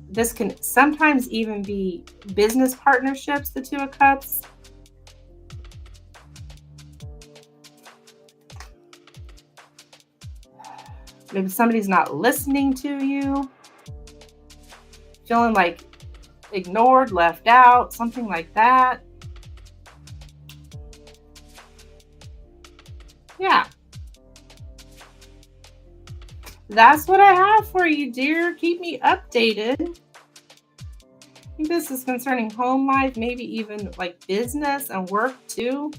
This can sometimes even be business partnerships, the 2 of Cups. Maybe somebody's not listening to you. Feeling like ignored, left out, something like that. That's what I have for you, dear. Keep me updated. I think this is concerning home life, maybe even like business and work too.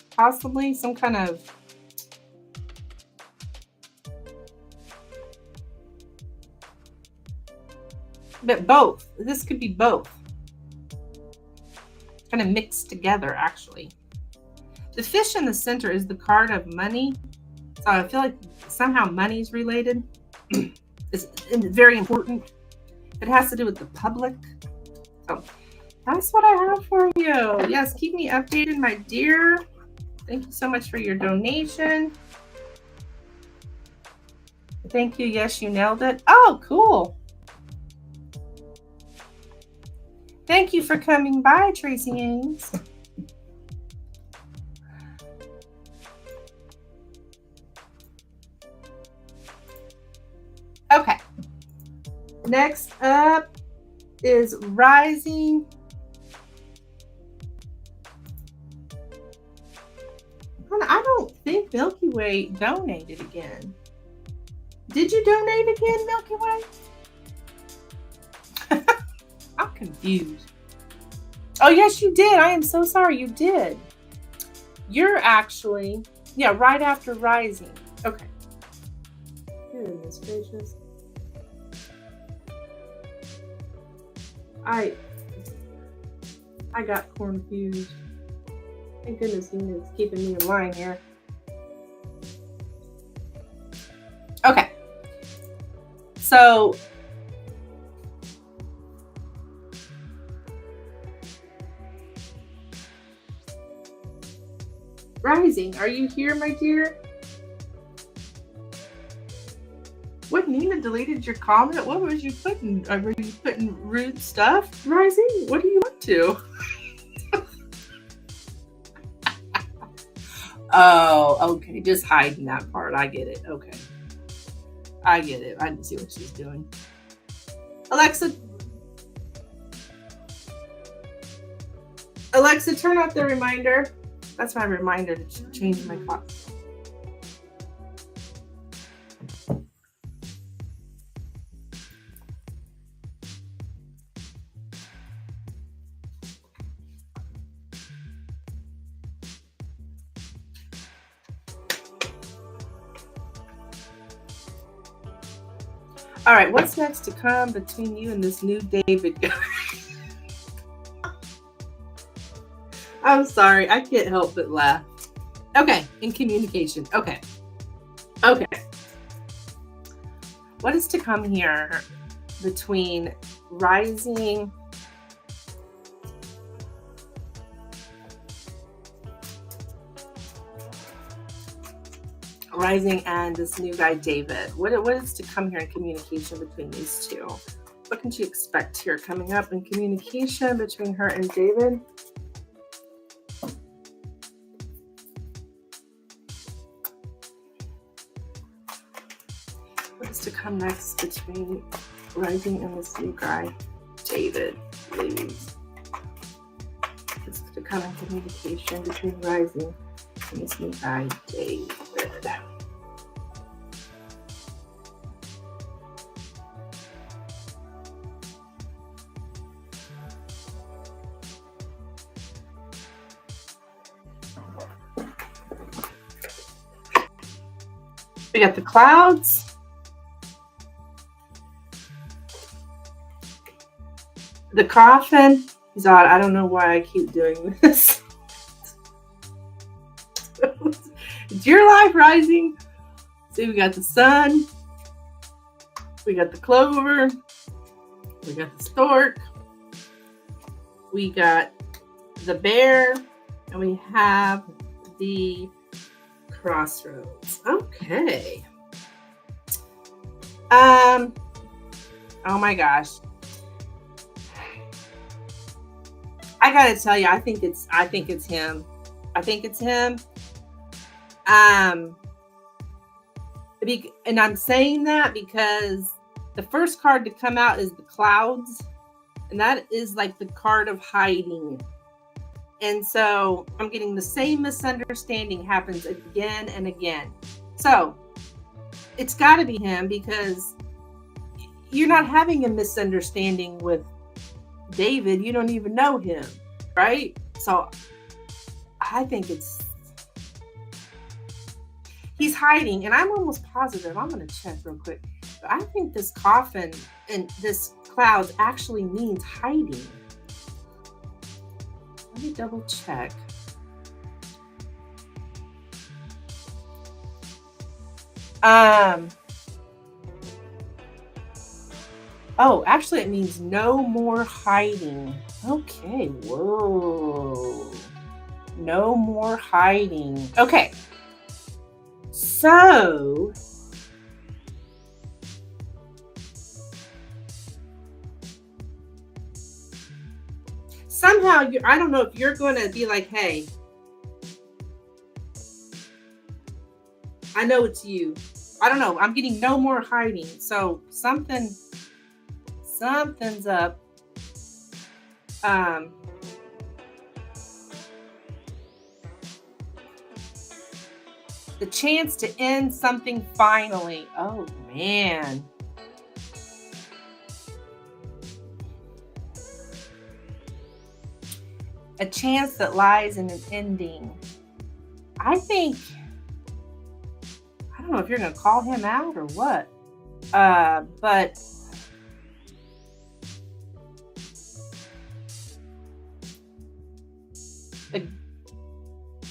Possibly some kind of but both. This could be both. Kind of mixed together, actually. The fish in the center is the card of money. So I feel like somehow money's related. It's very important. It has to do with the public. So that's what I have for you. Yes, keep me updated, my dear. Thank you so much for your donation. Thank you. Yes, you nailed it. Oh, cool. Thank you for coming by, Tracy Ames. Okay. Next up is Rising. I don't think Milky Way donated again. Did you donate again, Milky Way? I'm confused. Oh, yes, you did. I am so sorry. You did. You're actually, yeah, right after Rising. Okay. Goodness gracious. I got confused. Thank goodness it's keeping me in line here. Okay. So Rising, are you here, my dear? What, Nina deleted your comment? What was you putting? Were you putting rude stuff, Rising? What are you up to? Oh, okay. Just hiding that part. I get it. Okay. I get it. I didn't see what she's doing. Alexa, turn off the reminder. That's my reminder to change my clock. All right, what's next to come between you and this new David guy? I'm sorry, I can't help but laugh. Okay, in communication. Okay. What is to come here between Rising and this new guy, David? What is to come here in communication between these two? What can you expect here coming up in communication between her and David? What is to come next between Rising and this new guy, David, please? What's to come in communication between Rising and this new guy, David? We got the clouds, the coffin. He's odd. I don't know why I keep doing this. It's your life, Rising. See, we got the sun, we got the clover, we got the stork, we got the bear, and we have the crossroads. Okay. Oh my gosh. I gotta tell you, I think it's him. And I'm saying that because the first card to come out is the clouds, and that is like the card of hiding. And so I'm getting the same misunderstanding happens again and again. So it's got to be him, because you're not having a misunderstanding with David. You don't even know him, right? So I think he's hiding, and I'm almost positive. I'm going to check real quick. But I think this coffin and this cloud actually means hiding. Let me double check. Oh, actually it means no more hiding. Okay, whoa. No more hiding. Okay. So somehow I don't know if you're going to be like, hey, I know it's you. I don't know. I'm getting no more hiding. So something's up. The chance to end something finally. Oh, man. A chance that lies in an ending. I don't know if you're going to call him out or what. But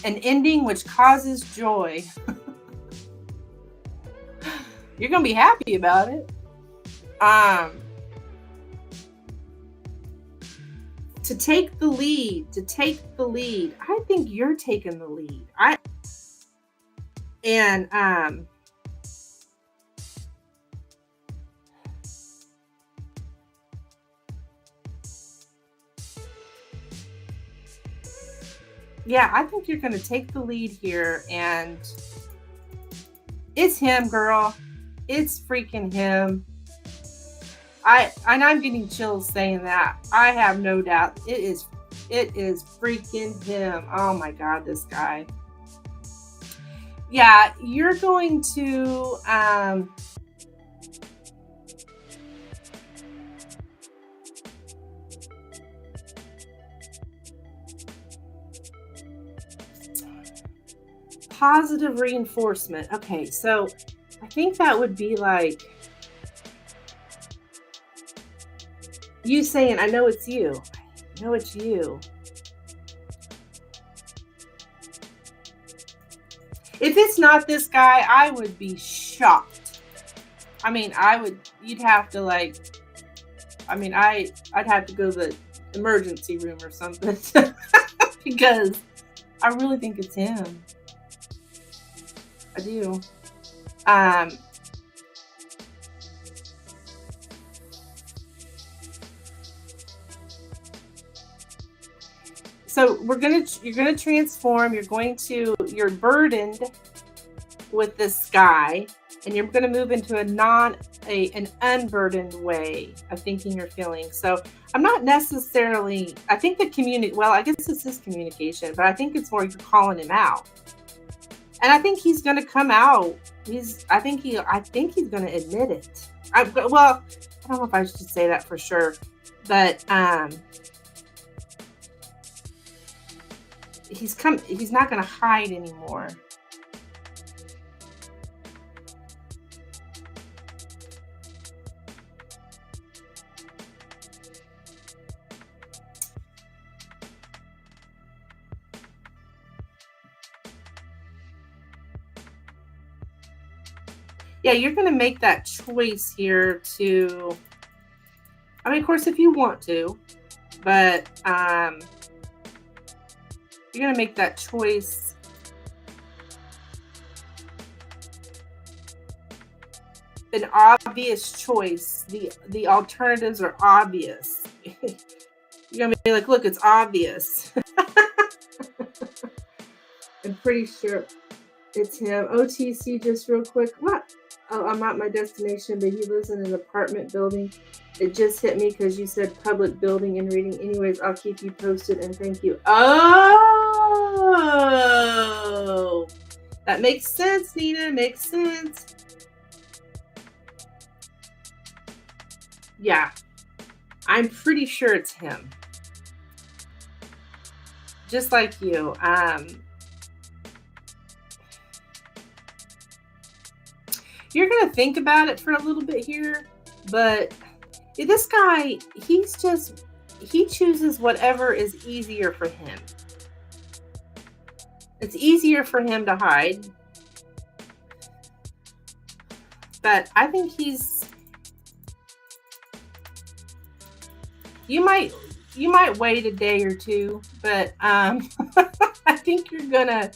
an ending which causes joy. You're going to be happy about it. To take the lead. I think you're taking the lead. Yeah, I think you're going to take the lead here, and it's him, girl. It's freaking him. I'm getting chills saying that. I have no doubt. It is freaking him. Oh my God, this guy. Yeah, you're going to positive reinforcement. Okay, so I think that would be like you saying, I know it's you. I know it's you. If it's not this guy, I would be shocked. I mean, you'd have to I'd have to go to the emergency room or something because I really think it's him. I do. So you're gonna transform. You're burdened with this guy, and you're gonna move into an unburdened way of thinking or feeling. So I'm not necessarily. I think I guess this is communication, but I think it's more you're calling him out, and I think he's gonna come out. I think he's gonna admit it. I don't know if I should say that for sure, but he's not going to hide anymore. Yeah, you're going to make that choice here of course, if you want to, but you're going to make that choice. An obvious choice. The alternatives are obvious. You're going to be like, look, it's obvious. I'm pretty sure it's him. OTC, just real quick. What? Oh, I'm at my destination, but he lives in an apartment building. It just hit me because you said public building and reading. Anyways, I'll keep you posted, and thank you. Oh, that makes sense, Nina. Makes sense. Yeah, I'm pretty sure it's him. Just like you. You're going to think about it for a little bit here, but this guy, he chooses whatever is easier for him. It's easier for him to hide. But I think you might wait a day or two, but I think you're going to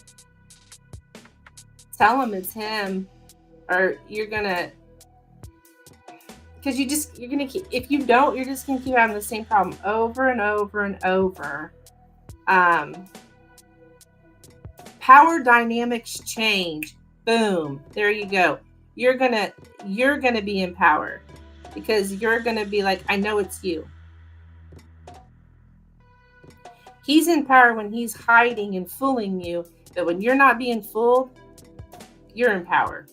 tell him it's him, or you're going to, because you're going to keep, if you don't, you're just going to keep having the same problem over and over and over. Power dynamics change. Boom. There you go. You're going to be in power, because you're going to be like, I know it's you. He's in power when he's hiding and fooling you, but when you're not being fooled, you're in power.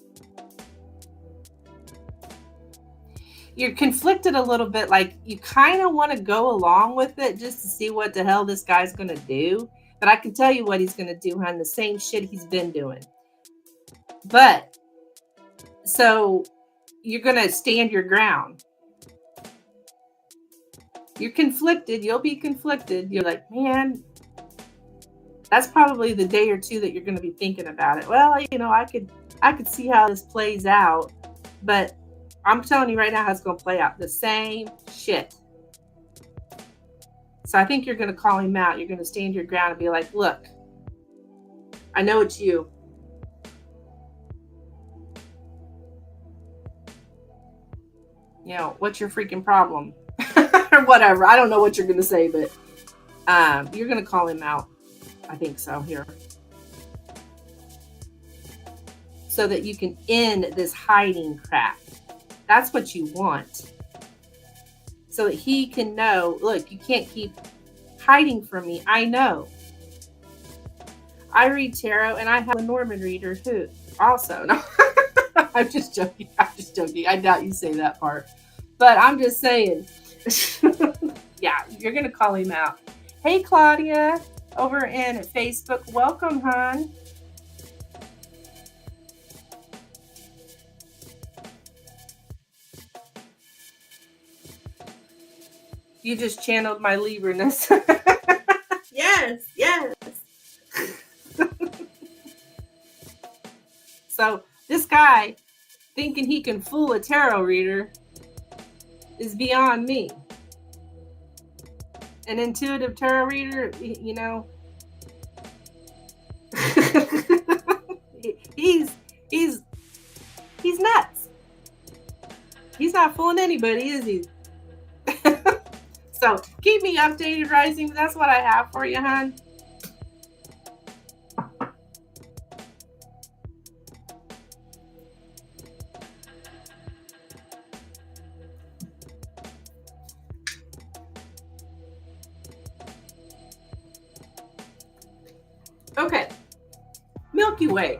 You're conflicted a little bit, like you kind of want to go along with it just to see what the hell this guy's going to do. But I can tell you what he's going to do, hon. The same shit he's been doing. But, so, you're going to stand your ground. You're conflicted. You'll be conflicted. You're like, man, that's probably the day or two that you're going to be thinking about it. Well, you know, I could see how this plays out, but I'm telling you right now how it's going to play out. The same shit. So I think you're going to call him out. You're going to stand your ground and be like, look, I know it's you. You know, what's your freaking problem? Or whatever. I don't know what you're going to say, but you're going to call him out. I think so here. So that you can end this hiding crap. That's what you want. So that he can know, look, you can't keep hiding from me. I know. I read tarot, and I have a Lenormand reader who also. No, I'm just joking. I doubt you say that part. But I'm just saying. Yeah, you're going to call him out. Hey, Claudia, over in Facebook. Welcome, hon. You just channeled my Libra-ness. Yes. So this guy thinking he can fool a tarot reader is beyond me. An intuitive tarot reader, you know, he's nuts. He's not fooling anybody, is he? So keep me updated, Rising. That's what I have for you, hon. Okay. Milky Way.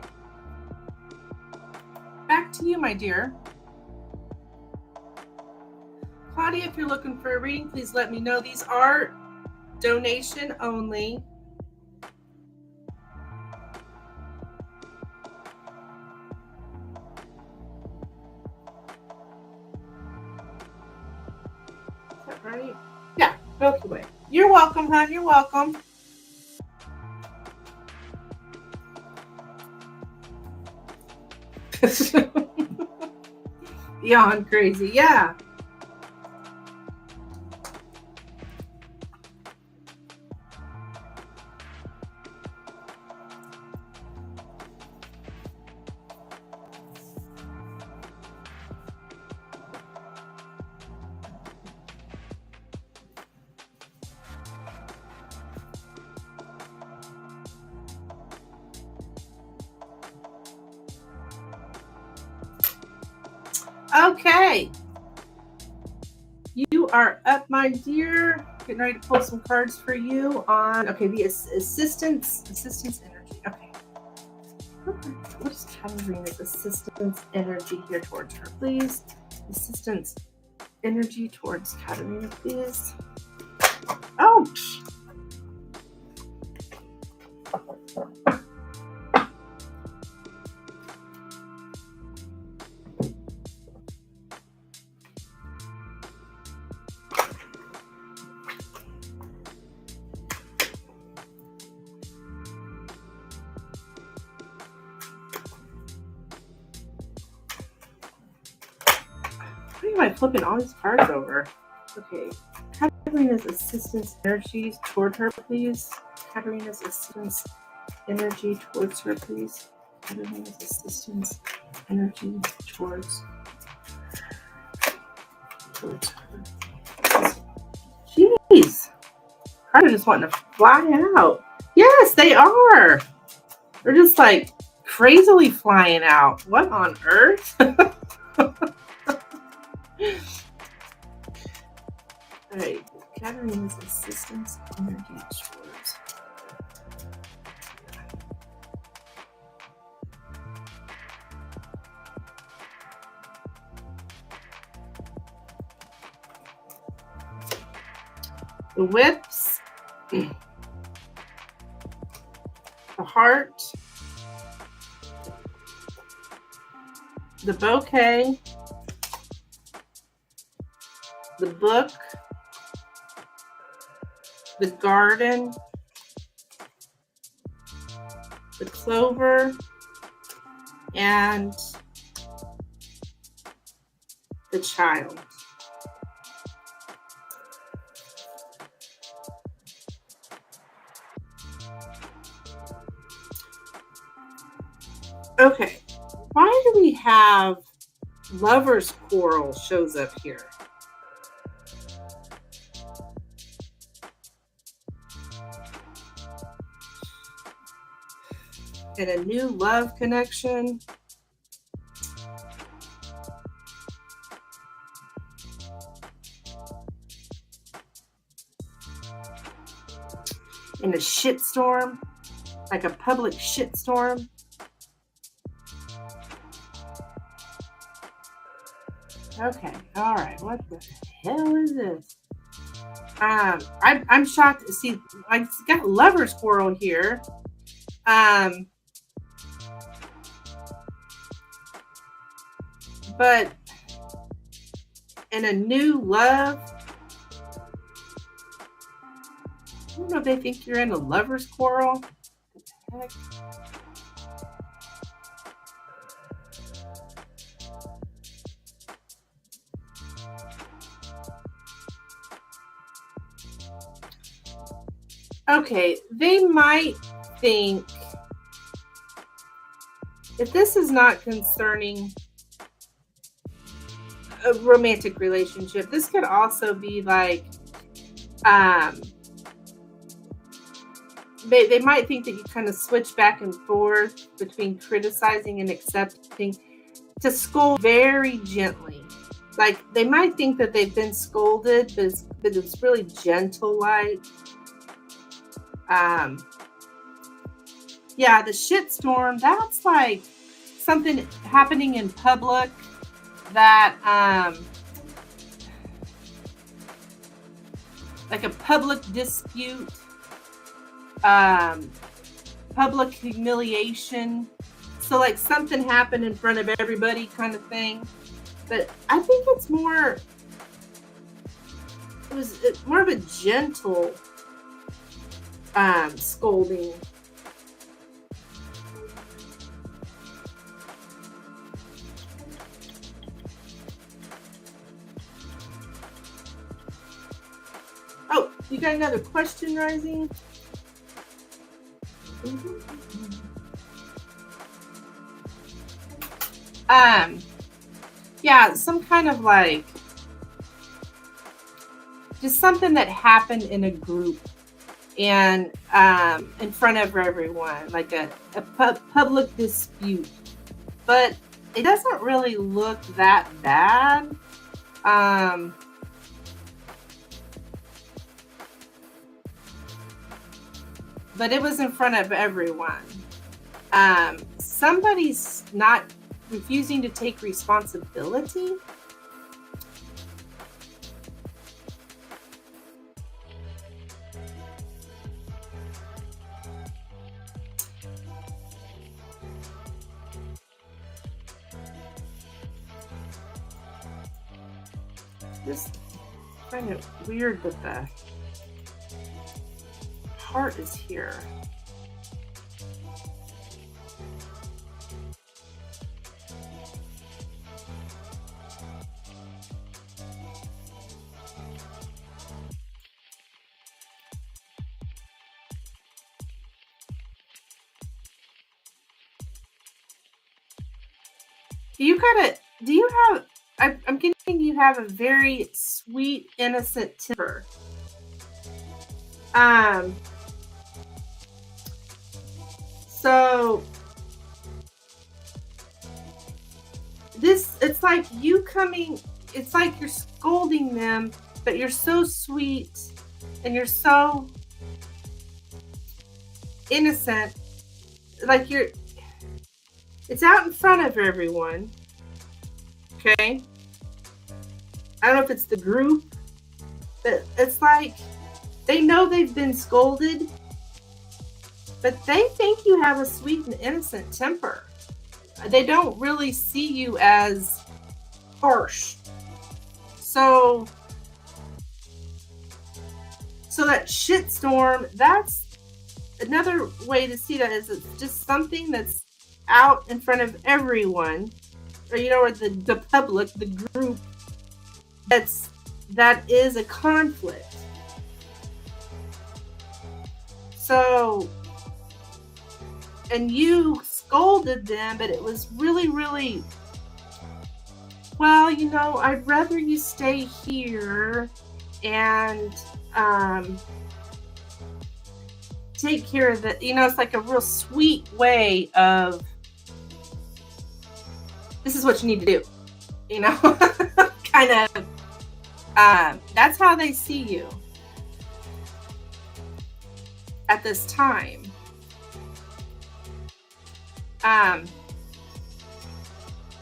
Back to you, my dear. Claudia, if you're looking for a reading, please let me know. These are donation only. Is that right? Yeah, Milky Way. You're welcome, hon. You're welcome. Beyond crazy. Yeah. Okay. You are up, my dear. Getting ready to pull some cards for you on, okay, the assistance energy. Okay. What is Katarina's assistance energy here towards her, please? Assistance energy towards Katarina, please. Ouch! Why am I flipping all these cards over? Okay. Katarina's assistance energies toward her, please. Katarina's assistance energy towards her, please. Katarina's assistance energy towards her. Jeez. Cards are just wanting to fly out. Yes, they are. They're just like crazily flying out. What on earth? All right, Katarina's assistance energy towards. The whips, the heart, the bouquet, the book, the garden, the clover, and the child. Okay, why do we have Lover's Quarrel shows up here? And a new love connection. And a shitstorm, like a public shitstorm. Okay, all right. What the hell is this? I'm shocked to see. I got Lover's Quarrel here. But in a new love. I don't know if they think you're in a Lover's Quarrel. What the heck? Okay, they might think if this is not concerning a romantic relationship, this could also be like, they might think that you kind of switch back and forth between criticizing and accepting, to scold very gently. Like they might think that they've been scolded, but it's really gentle like. Yeah, the shitstorm, that's like something happening in public that like a public dispute, public humiliation. So like something happened in front of everybody kind of thing. But I think it was more of a gentle scolding. Oh, you got another question, Rising? Yeah, some kind of like just something that happened in a group and in front of everyone, like a public dispute, but it doesn't really look that bad. But it was in front of everyone. Somebody's not refusing to take responsibility. Just find it weird that the heart is here. Do you have, I'm getting you have a very sweet, innocent temper. So it's like you coming, it's like you're scolding them, but you're so sweet and you're so innocent. Like it's out in front of everyone. Okay. I don't know if it's the group, but it's like they know they've been scolded, but they think you have a sweet and innocent temper. They don't really see you as harsh. So that shitstorm, that's another way to see that, is it's just something that's out in front of everyone, or or the public, the group, that is a conflict. So, and you scolded them, but it was really, really, well, I'd rather you stay here and take care of the, it's like a real sweet way of, this is what you need to do, kind of, that's how they see you at this time.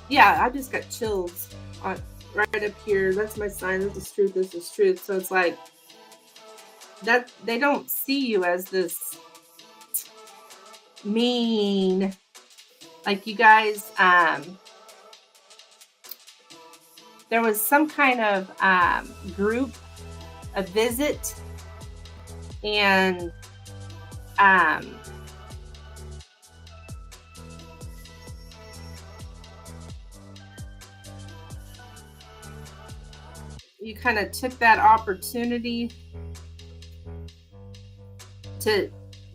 Yeah, I just got chills right up here. That's my sign. This is truth. This is truth. So it's like that they don't see you as this mean, like you guys, there was some kind of group, a visit, and you kind of took that opportunity to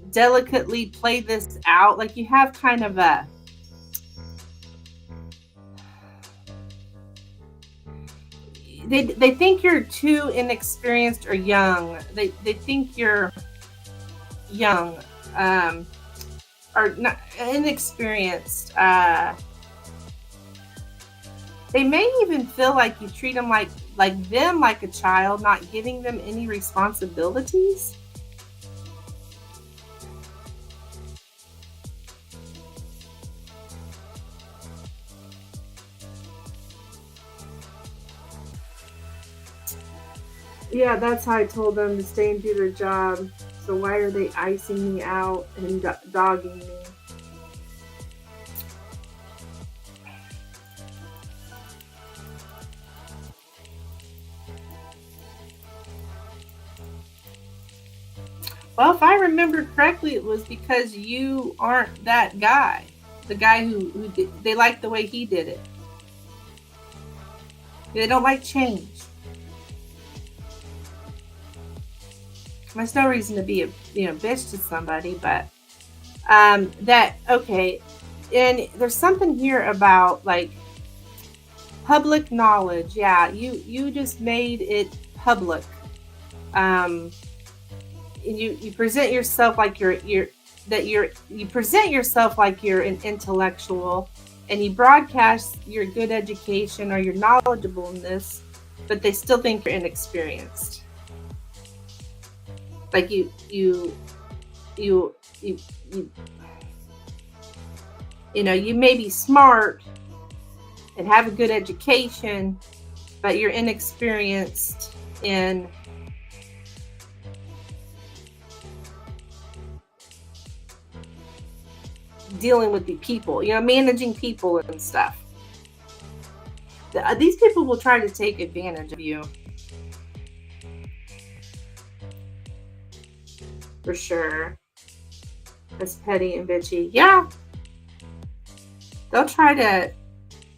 delicately play this out. Like you have kind of a, they think you're too inexperienced or young. They think you're young, or not inexperienced. They may even feel like you treat them like a child, not giving them any responsibilities. Yeah, that's how I told them to stay and do their job. So why are they icing me out and dogging me? Well, if I remember correctly, it was because you aren't that guy. The guy who they like the way he did it. They don't like change. There's no reason to be a bitch to somebody, but okay. And there's something here about like public knowledge. Yeah, you just made it public. You present yourself like you present yourself like you're an intellectual, and you broadcast your good education or your knowledgeableness, but they still think you're inexperienced. Like you may be smart and have a good education, but you're inexperienced in dealing with the people, managing people and stuff. These people will try to take advantage of you. for sure. That's petty and bitchy. Yeah. They'll try to,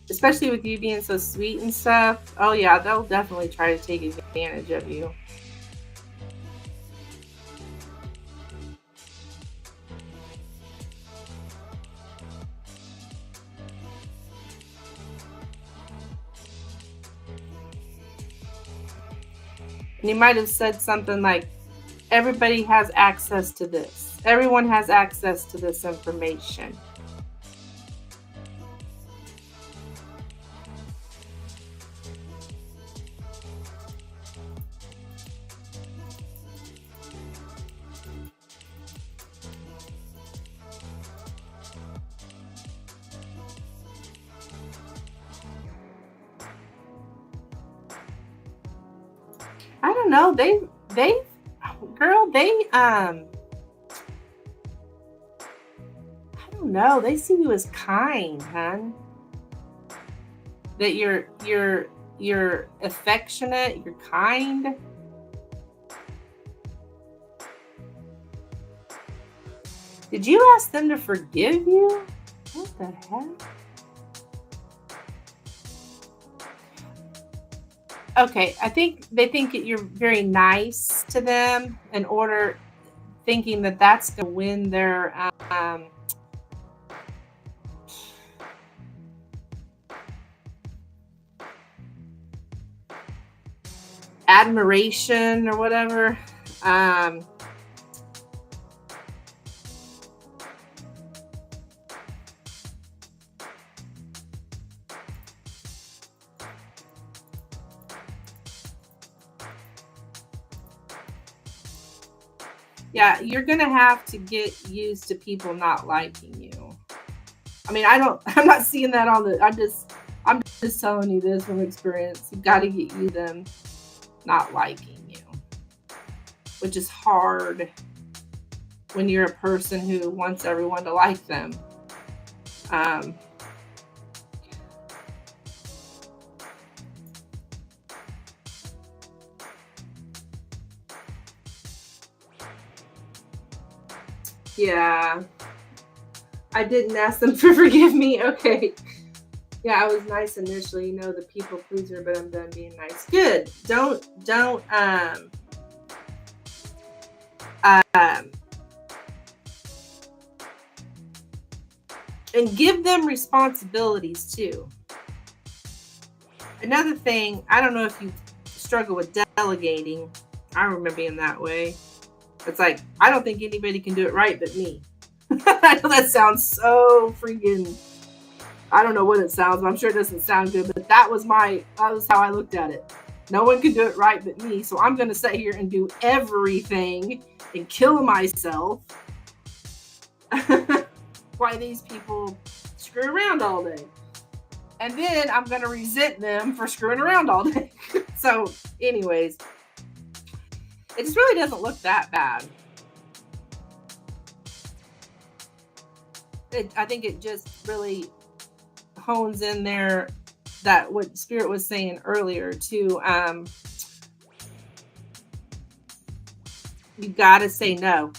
especially with you being so sweet and stuff. Oh yeah, they'll definitely try to take advantage of you. And you might have said something like, everybody has access to this. Everyone has access to this information. I don't know. I don't know. They see you as kind, hon. That you're affectionate, you're kind. Did you ask them to forgive you? What the heck? Okay, I think they think that you're very nice to them in order, thinking that that's going to win their admiration or whatever. Yeah, you're gonna have to get used to people not liking you. I mean, I'm not seeing that on the. I'm just telling you this from experience. You got to get you them not liking you, which is hard when you're a person who wants everyone to like them. Yeah. I didn't ask them to forgive me. Okay. Yeah, I was nice initially, the people pleaser, but I'm done being nice. Good. Don't and give them responsibilities too. Another thing, I don't know if you struggle with delegating. I remember being that way. It's like, I don't think anybody can do it right but me. I know that sounds so freaking, I don't know what it sounds, but I'm sure it doesn't sound good, but that was how I looked at it. No one can do it right but me, so I'm going to sit here and do everything and kill myself. Why these people screw around all day. And then I'm going to resent them for screwing around all day. So anyways, it just really doesn't look that bad. I think it just really hones in there that what Spirit was saying earlier too. You got to say no.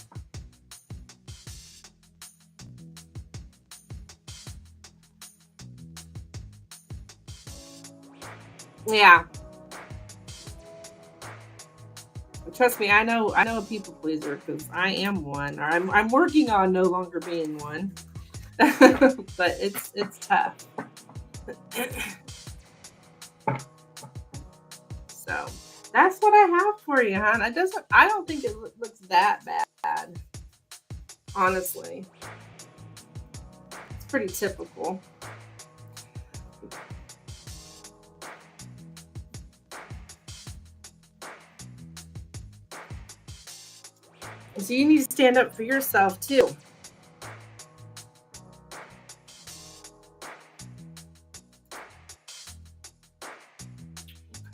Yeah. Trust me, I know a people pleaser because I am one, or I'm working on no longer being one. But it's tough. So that's what I have for you, hon. I don't think it looks that bad. Honestly. It's pretty typical. So you need to stand up for yourself too.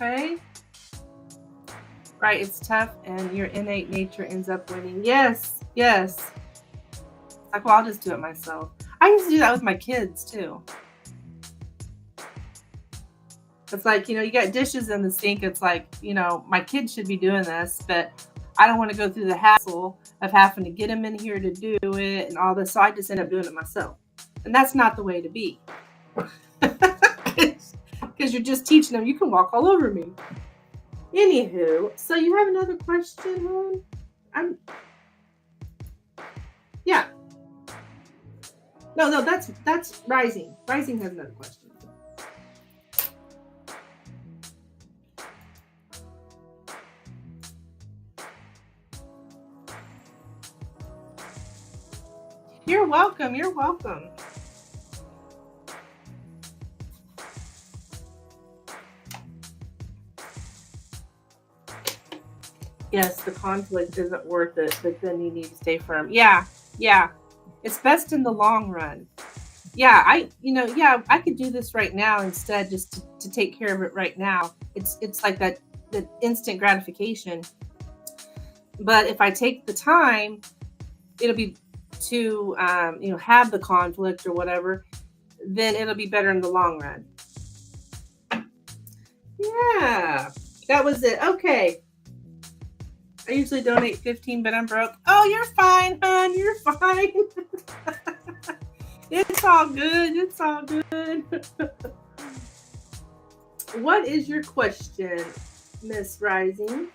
Okay. Right, it's tough and your innate nature ends up winning. Yes. Like, well, I'll just do it myself. I used to do that with my kids too. It's like, you got dishes in the sink. It's like, my kids should be doing this, but I don't want to go through the hassle of having to get them in here to do it and all this. So I just end up doing it myself. And that's not the way to be. Because you're just teaching them, you can walk all over me. Anywho, so you have another question, hon? Yeah. No, that's Rising. Rising has another question. You're welcome. You're welcome. Yes, the conflict isn't worth it, but then you need to stay firm. Yeah. It's best in the long run. Yeah, I could do this right now instead, just to take care of it right now. It's like that instant gratification. But if I take the time, it'll be to have the conflict or whatever, then it'll be better in the long run. Yeah, that was it. Okay. I usually donate 15, but I'm broke. Oh, you're fine, hon. You're fine. It's all good. It's all good. What is your question, Miss Rising?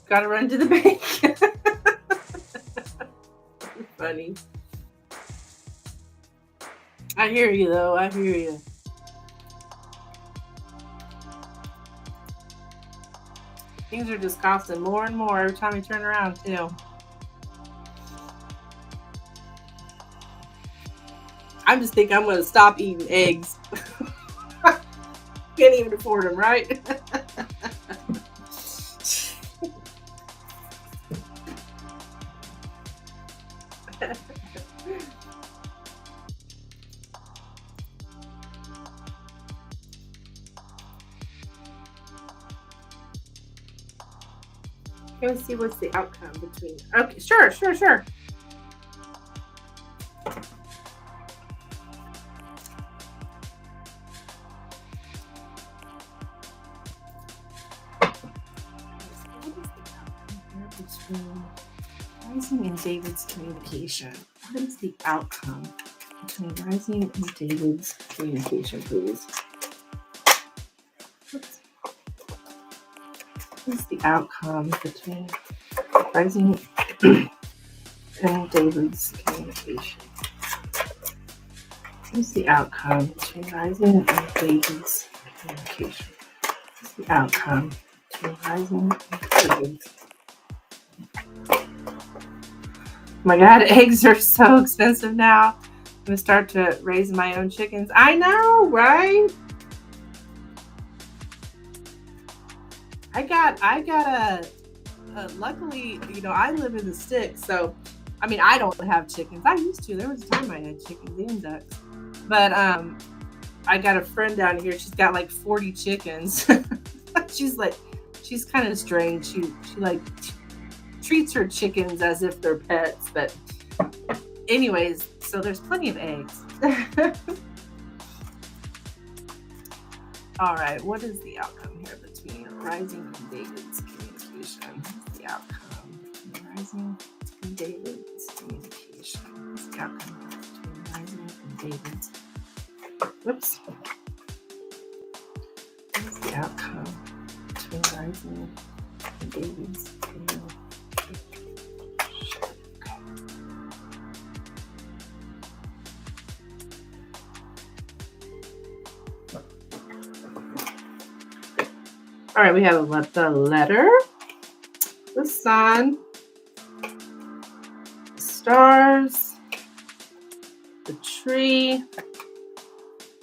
Gotta run to the bank. Funny. I hear you though. I hear you. Things are just costing more and more every time you turn around too. I just think I'm gonna stop eating eggs. Can't even afford them, right? Let me see what's the outcome between. Okay, sure. Between Rising and David's communication. What is the outcome between Rising and David's communication, please? What is the outcome between Rising and David's communication? What is the outcome between Rising and David's communication? What is the outcome between Rising and David's? Oh my God, eggs are so expensive now. I'm gonna start to raise my own chickens. I know, right? I got a luckily, I live in the sticks, so I don't have chickens. I used to. There was a time I had chickens and ducks. But I got a friend down here. She's got like 40 chickens. She's kind of strange. She treats her chickens as if they're pets, but anyways, so there's plenty of eggs. All right, what is the outcome here between Rising and David's communication? What's the outcome between Rising and David's communication? What's the outcome between Rising and David's? Whoops. What's the outcome between Rising and David's communication? All right, we have the letter, the sun, the stars, the tree,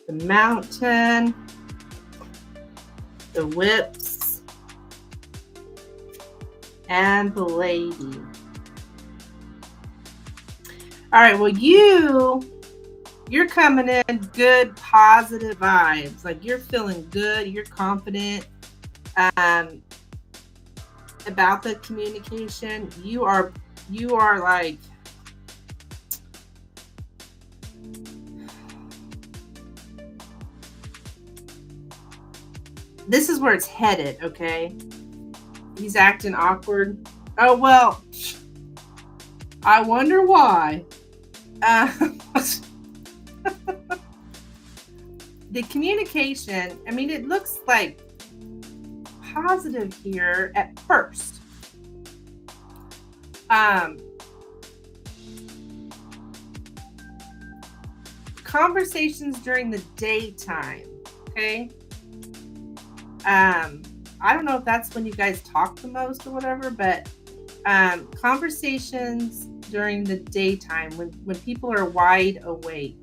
the mountain, the whips, and the lady. All right, well, you're coming in good, positive vibes. Like you're feeling good, you're confident. about the communication. You are like, this is where it's headed, okay? He's acting awkward. Oh, well, I wonder why. The communication, I mean, it looks like positive here at first. Conversations during the daytime, okay? I don't know if that's when you guys talk the most or whatever, but conversations during the daytime when people are wide awake.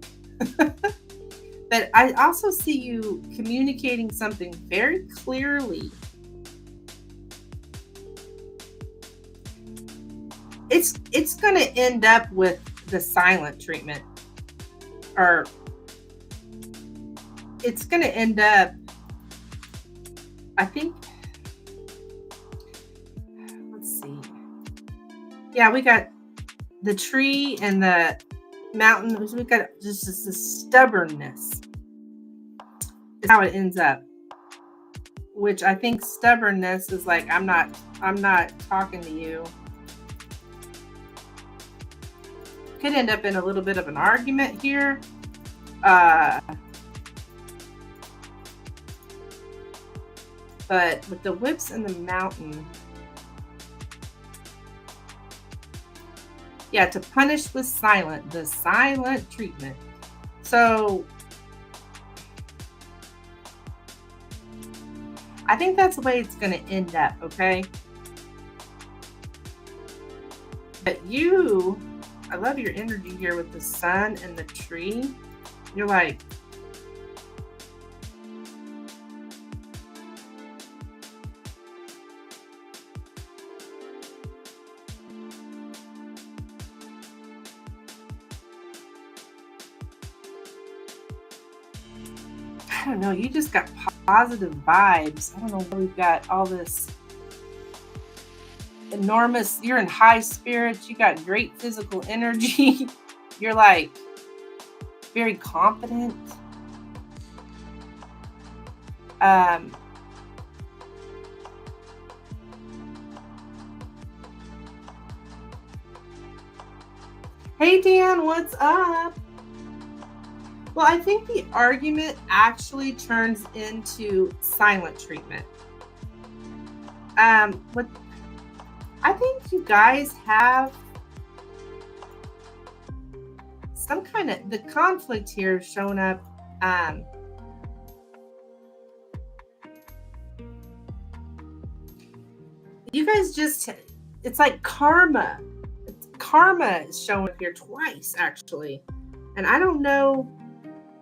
But I also see you communicating something very clearly. It's going to end up with the silent treatment, or it's going to end up, I think, let's see. Yeah, we got the tree and the mountain. We got just this stubbornness is how it ends up, which I think stubbornness is like, I'm not talking to you. Could end up in a little bit of an argument here. But with the whips and the mountain, yeah, to punish with the silent treatment. So I think that's the way it's going to end up, okay? But I love your energy here with the sun and the tree. You're like, I don't know, you just got positive vibes. I don't know why we've got all this enormous, you're in high spirits, you got great physical energy. You're like very confident. Hey Dan, what's up? Well, I think the argument actually turns into silent treatment. What I think you guys have some kind of, the conflict here showing up. You guys just, it's like karma. Karma is showing up here twice, actually. And I don't know,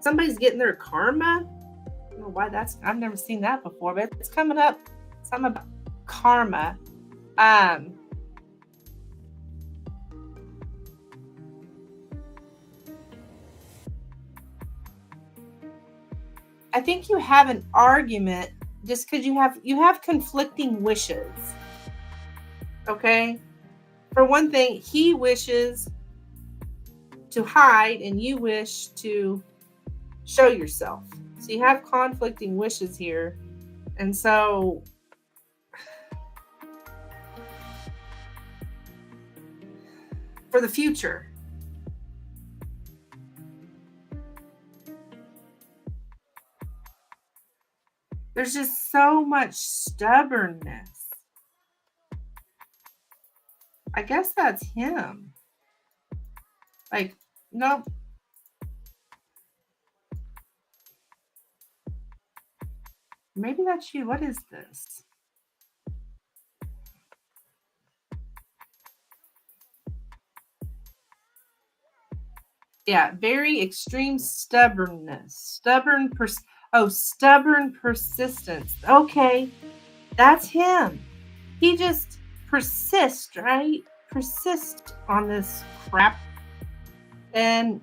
somebody's getting their karma. I don't know why I've never seen that before, but it's coming up. Something about karma. I think you have an argument just because you have conflicting wishes. Okay? For one thing, he wishes to hide and you wish to show yourself. So you have conflicting wishes here. And so for the future, there's just so much stubbornness. I guess that's him. Like, no. Maybe that's you. What is this? Yeah, very extreme stubbornness. Stubborn persistence. Okay, that's him. He just persists, right? Persist on this crap. And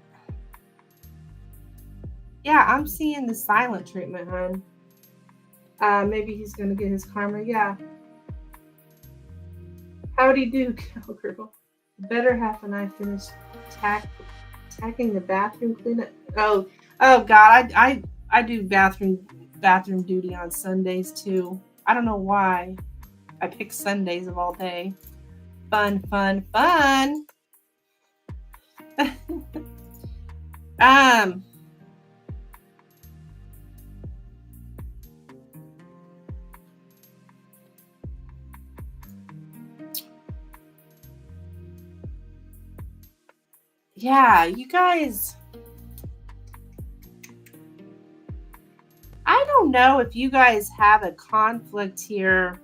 yeah, I'm seeing the silent treatment, hon. Maybe he's gonna get his karma. Yeah. Howdy do, cowgirl. Better half and I finished tacking the bathroom cleanup. Oh God, I do bathroom duty on Sundays too. I don't know why. I pick Sundays of all day. Fun, fun, fun. Yeah, you guys, I don't know if you guys have a conflict here.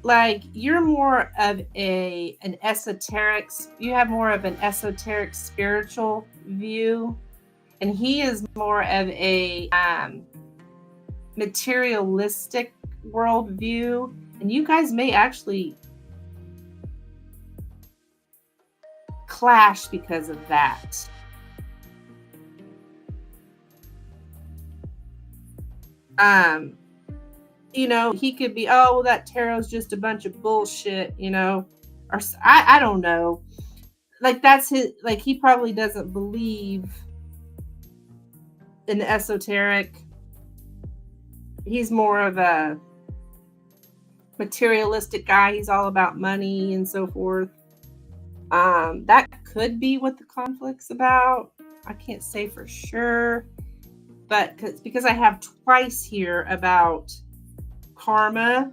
Like, you're more of an esoteric, you have more of an esoteric spiritual view, and he is more of a materialistic worldview, and you guys may actually clash because of that. You know, he could be, oh, well, that tarot's just a bunch of bullshit, you know, or I don't know. Like, that's his, like, he probably doesn't believe in the esoteric. He's more of a materialistic guy. He's all about money and so forth. That could be what the conflict's about. I can't say for sure, but because I have twice here about karma,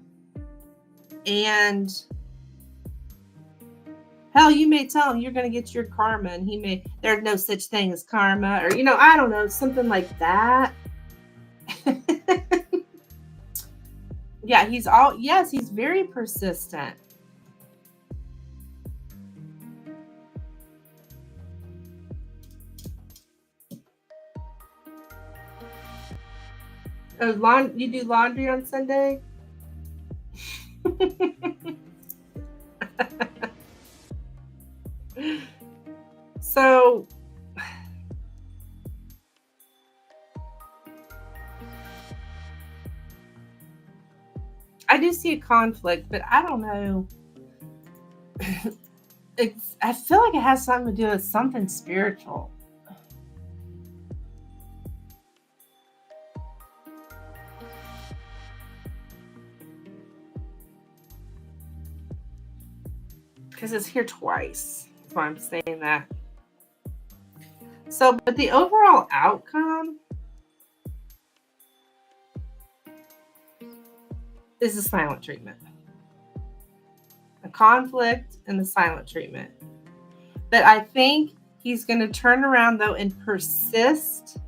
and hell, you may tell him you're going to get your karma, and he may, there's no such thing as karma, or, you know, I don't know, something like that. Yeah, he's very persistent. Oh, you do laundry on Sunday? So, I do see a conflict, but I don't know. I feel like it has something to do with something spiritual. Because it's here twice. That's why I'm saying that. So, but the overall outcome is the silent treatment. A conflict and the silent treatment. But I think he's going to turn around, though, and persist.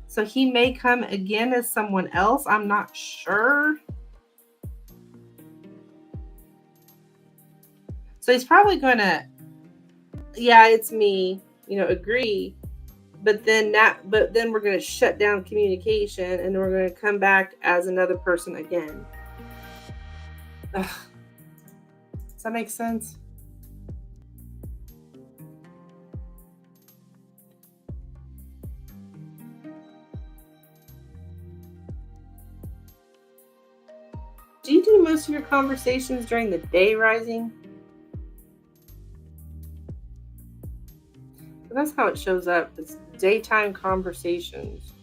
So he may come again as someone else. I'm not sure. So he's probably going to, yeah, it's me, you know, agree. But then we're going to shut down communication, and we're going to come back as another person again. Ugh. Does that make sense? Do you do most of your conversations during the day, Rising? That's how it shows up. It's daytime conversations.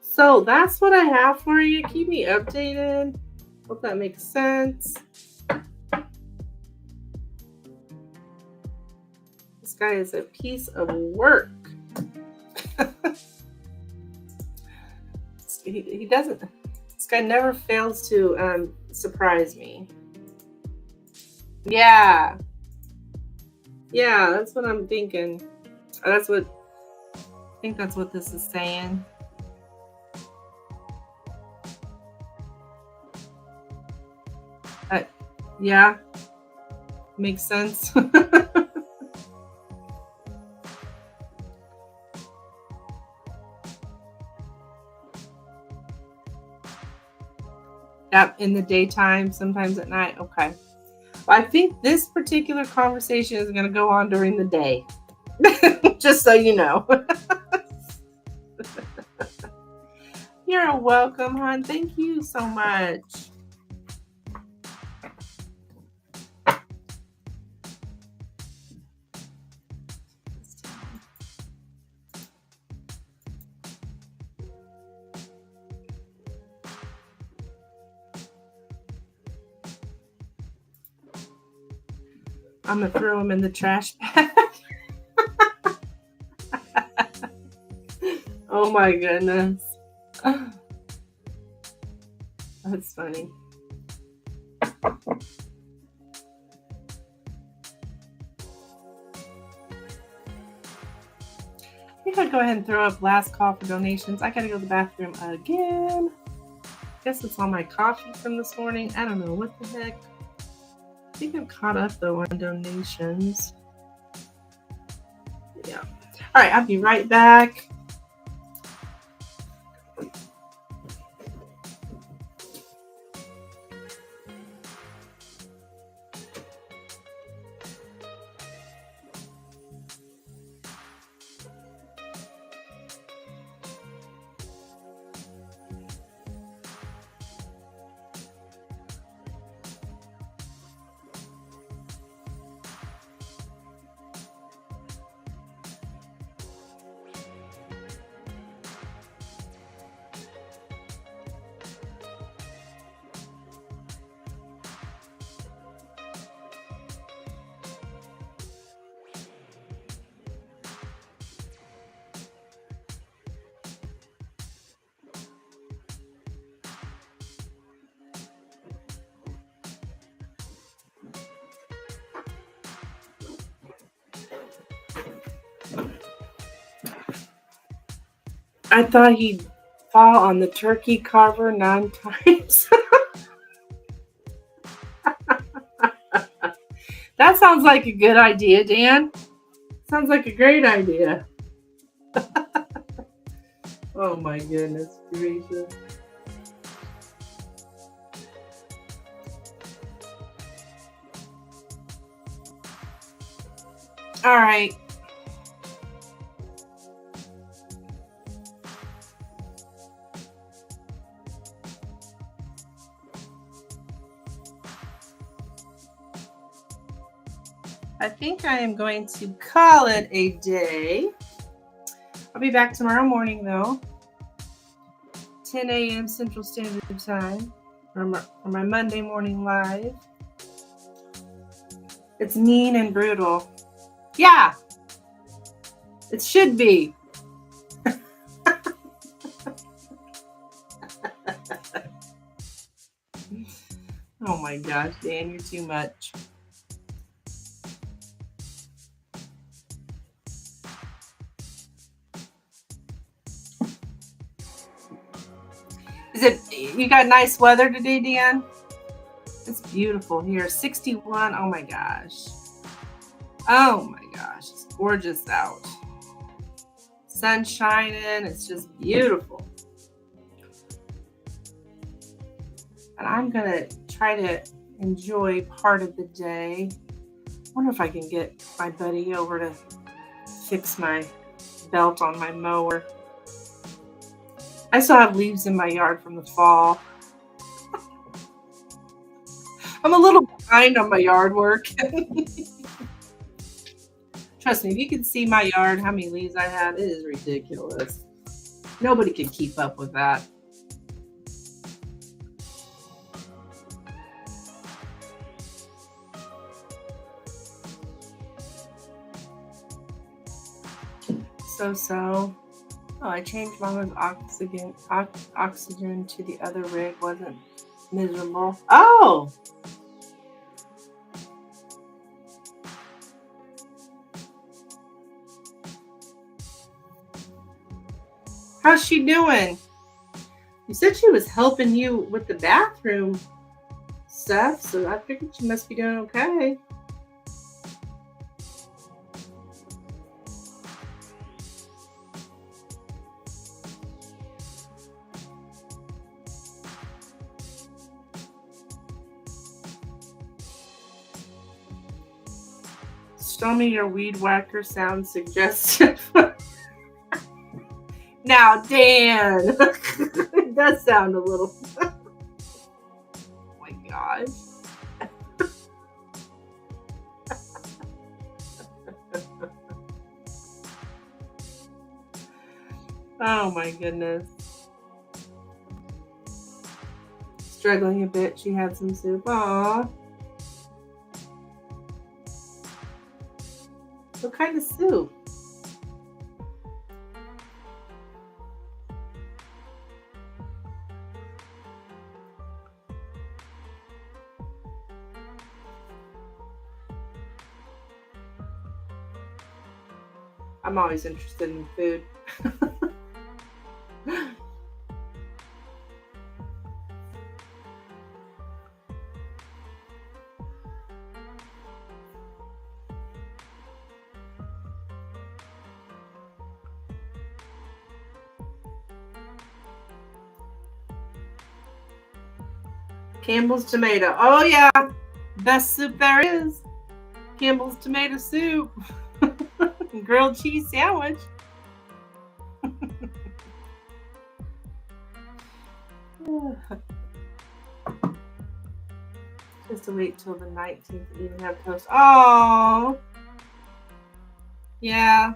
So that's what I have for you. Keep me updated. Hope that makes sense. This guy is a piece of work. He doesn't. This guy never fails to surprise me. Yeah. Yeah, that's what I'm thinking. I think that's what this is saying. Yeah. Makes sense. Yep, in the daytime, sometimes at night. Okay. Well, I think this particular conversation is going to go on during the day. Just so you know. You're welcome, hon. Thank you so much. I'm going to throw them in the trash bag. Oh my goodness. That's funny. I think I'd go ahead and throw up last call for donations. I gotta go to the bathroom again. Guess it's all my coffee from this morning. I don't know what the heck. I think I'm caught up though on donations. Yeah. All right, I'll be right back. I thought he'd fall on the turkey carver 9 times. That sounds like a good idea, Dan. Sounds like a great idea. Oh my goodness gracious. All right. I think I am going to call it a day. I'll be back tomorrow morning though. 10 a.m. Central Standard Time for my Monday morning live. It's mean and brutal. Yeah, it should be. Oh my gosh, Dan, you're too much. Is it, you got nice weather today, Dan? It's beautiful here. 61. Oh my gosh. Oh my gosh. It's gorgeous out. Sun shining. It's just beautiful. And I'm going to try to enjoy part of the day. I wonder if I can get my buddy over to fix my belt on my mower. I still have leaves in my yard from the fall. I'm a little behind on my yard work. Trust me, if you can see my yard, how many leaves I have, it is ridiculous. Nobody can keep up with that. So. Oh, I changed Mama's oxygen to the other rig. Wasn't miserable. Oh! How's she doing? You said she was helping you with the bathroom stuff, so I figured she must be doing okay. Show me your weed whacker sounds suggestive. Now, Dan. It does sound a little. Oh my gosh. Oh my goodness. Struggling a bit. She had some soup. Aww. What kind of soup? I'm always interested in food. Campbell's tomato. Oh yeah, best soup there is. Campbell's tomato soup. Grilled cheese sandwich. Just to wait till the 19th to even have toast. Oh, yeah.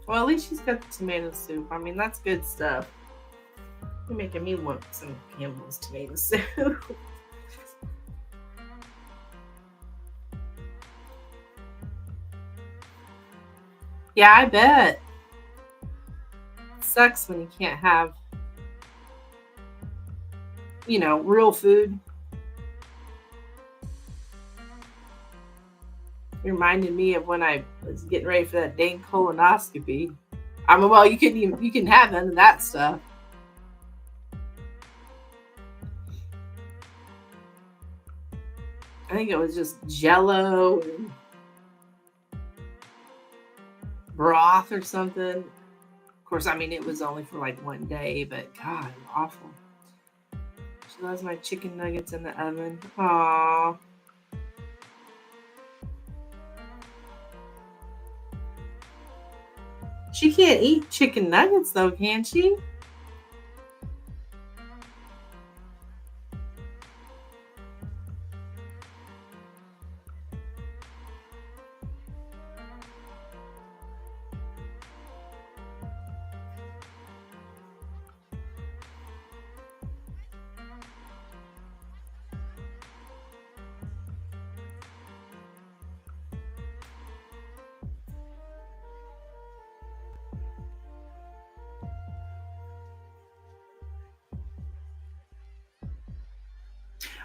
Well, at least she's got the tomato soup. I mean, that's good stuff. You're making me want some Campbell's tomato soup. Yeah, I bet. It sucks when you can't have, real food. It reminded me of when I was getting ready for that dang colonoscopy. I mean, well, you can have none of that stuff. I think it was just Jello and broth or something. Of course, I mean, it was only for like one day, but God, awful. She loves my chicken nuggets in the oven. Aww. She can't eat chicken nuggets though, can she?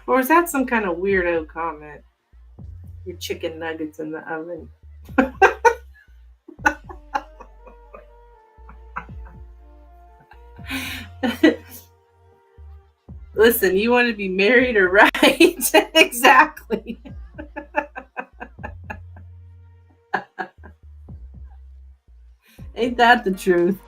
Or is that some kind of weirdo comment? Your chicken nuggets in the oven. Listen, you want to be married or right? Exactly. Ain't that the truth?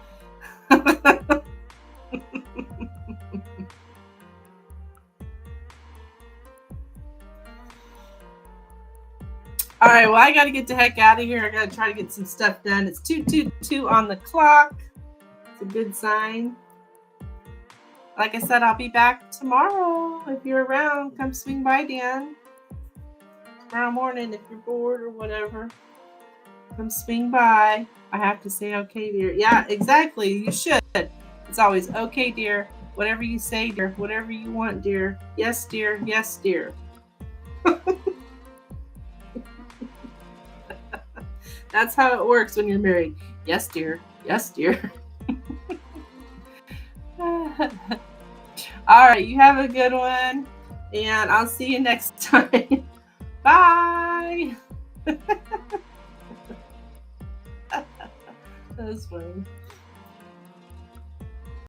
All right, well, I got to get the heck out of here. I got to try to get some stuff done. It's 2:22 on the clock. It's a good sign. Like I said, I'll be back tomorrow. If you're around, come swing by, Dan. Tomorrow morning, if you're bored or whatever, come swing by. I have to say, okay, dear. Yeah, exactly. You should. It's always, okay, dear. Whatever you say, dear. Whatever you want, dear. Yes, dear. Yes, dear. That's how it works when you're married. Yes, dear. Yes, dear. All right, you have a good one, and I'll see you next time. Bye. That was funny.